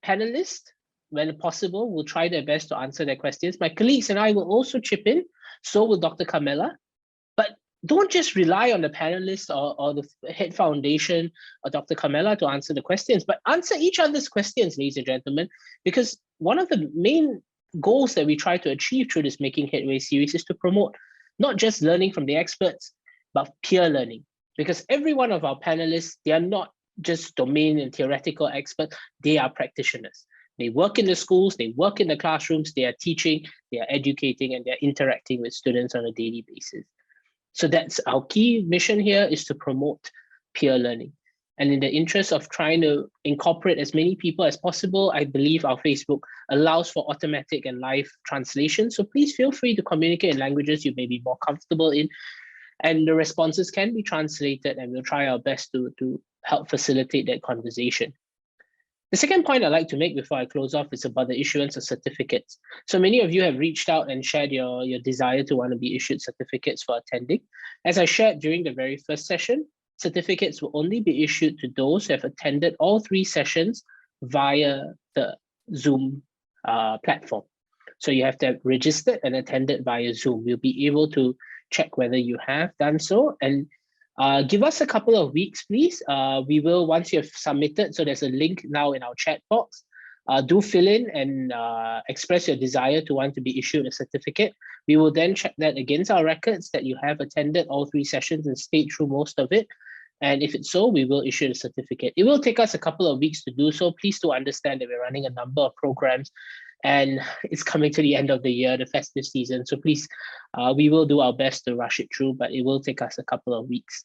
panelists, when possible, will try their best to answer their questions. My colleagues and I will also chip in. So will Dr. Carmela. But don't just rely on the panelists or the head foundation or Dr. Carmela to answer the questions, but answer each other's questions, ladies and gentlemen, because one of the main goals that we try to achieve through this Making Headway series is to promote not just learning from the experts, but peer learning. Because every one of our panelists, they are not just domain and theoretical experts, they are practitioners. They work in the schools, they work in the classrooms, they are teaching, they are educating, and they're interacting with students on a daily basis. So that's our key mission here, is to promote peer learning. And in the interest of trying to incorporate as many people as possible, I believe our Facebook allows for automatic and live translation. So please feel free to communicate in languages you may be more comfortable in. And the responses can be translated, and we'll try our best to help facilitate that conversation. The second point I'd like to make before I close off is about the issuance of certificates. So many of you have reached out and shared your desire to want to be issued certificates for attending. As I shared during the very first session, certificates will only be issued to those who have attended all 3 sessions via the Zoom platform. So you have to have registered and attended via Zoom. We'll be able to check whether you have done so. And Give us a couple of weeks, please. We will, once you have submitted, so there's a link now in our chat box. Do fill in and express your desire to want to be issued a certificate. We will then check that against our records that you have attended all 3 sessions and stayed through most of it. And if it's so, we will issue a certificate. It will take us a couple of weeks to do so. Please do understand that we're running a number of programs and it's coming to the end of the year, the festive season. So please, we will do our best to rush it through, but it will take us a couple of weeks.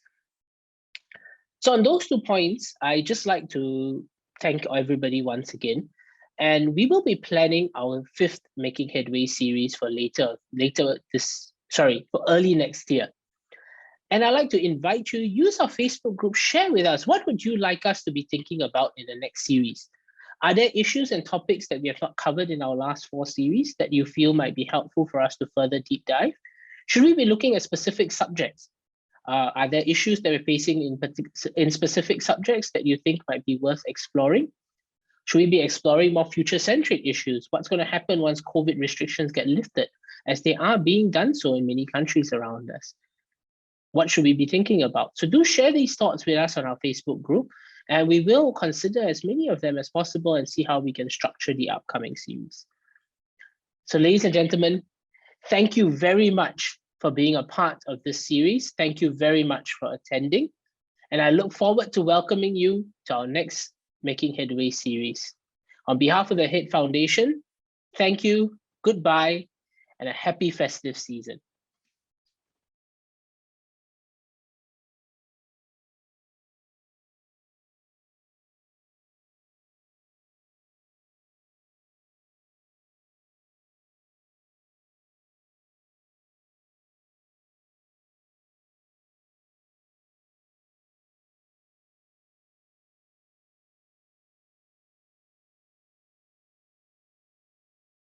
So on those 2 points, I just like to thank everybody once again. And we will be planning our 5th Making Headway series for for early next year. And I'd like to invite you, use our Facebook group, share with us, what would you like us to be thinking about in the next series? Are there issues and topics that we have not covered in our last 4 series that you feel might be helpful for us to further deep dive? Should we be looking at specific subjects? Are there issues that we're facing in specific subjects that you think might be worth exploring? Should we be exploring more future-centric issues? What's going to happen once COVID restrictions get lifted, as they are being done so in many countries around us? What should we be thinking about? So do share these thoughts with us on our Facebook group, and we will consider as many of them as possible and see how we can structure the upcoming series. So ladies and gentlemen, thank you very much for being a part of this series. Thank you very much for attending. And I look forward to welcoming you to our next Making Headway series. On behalf of the HEAD Foundation, thank you, goodbye, and a happy festive season.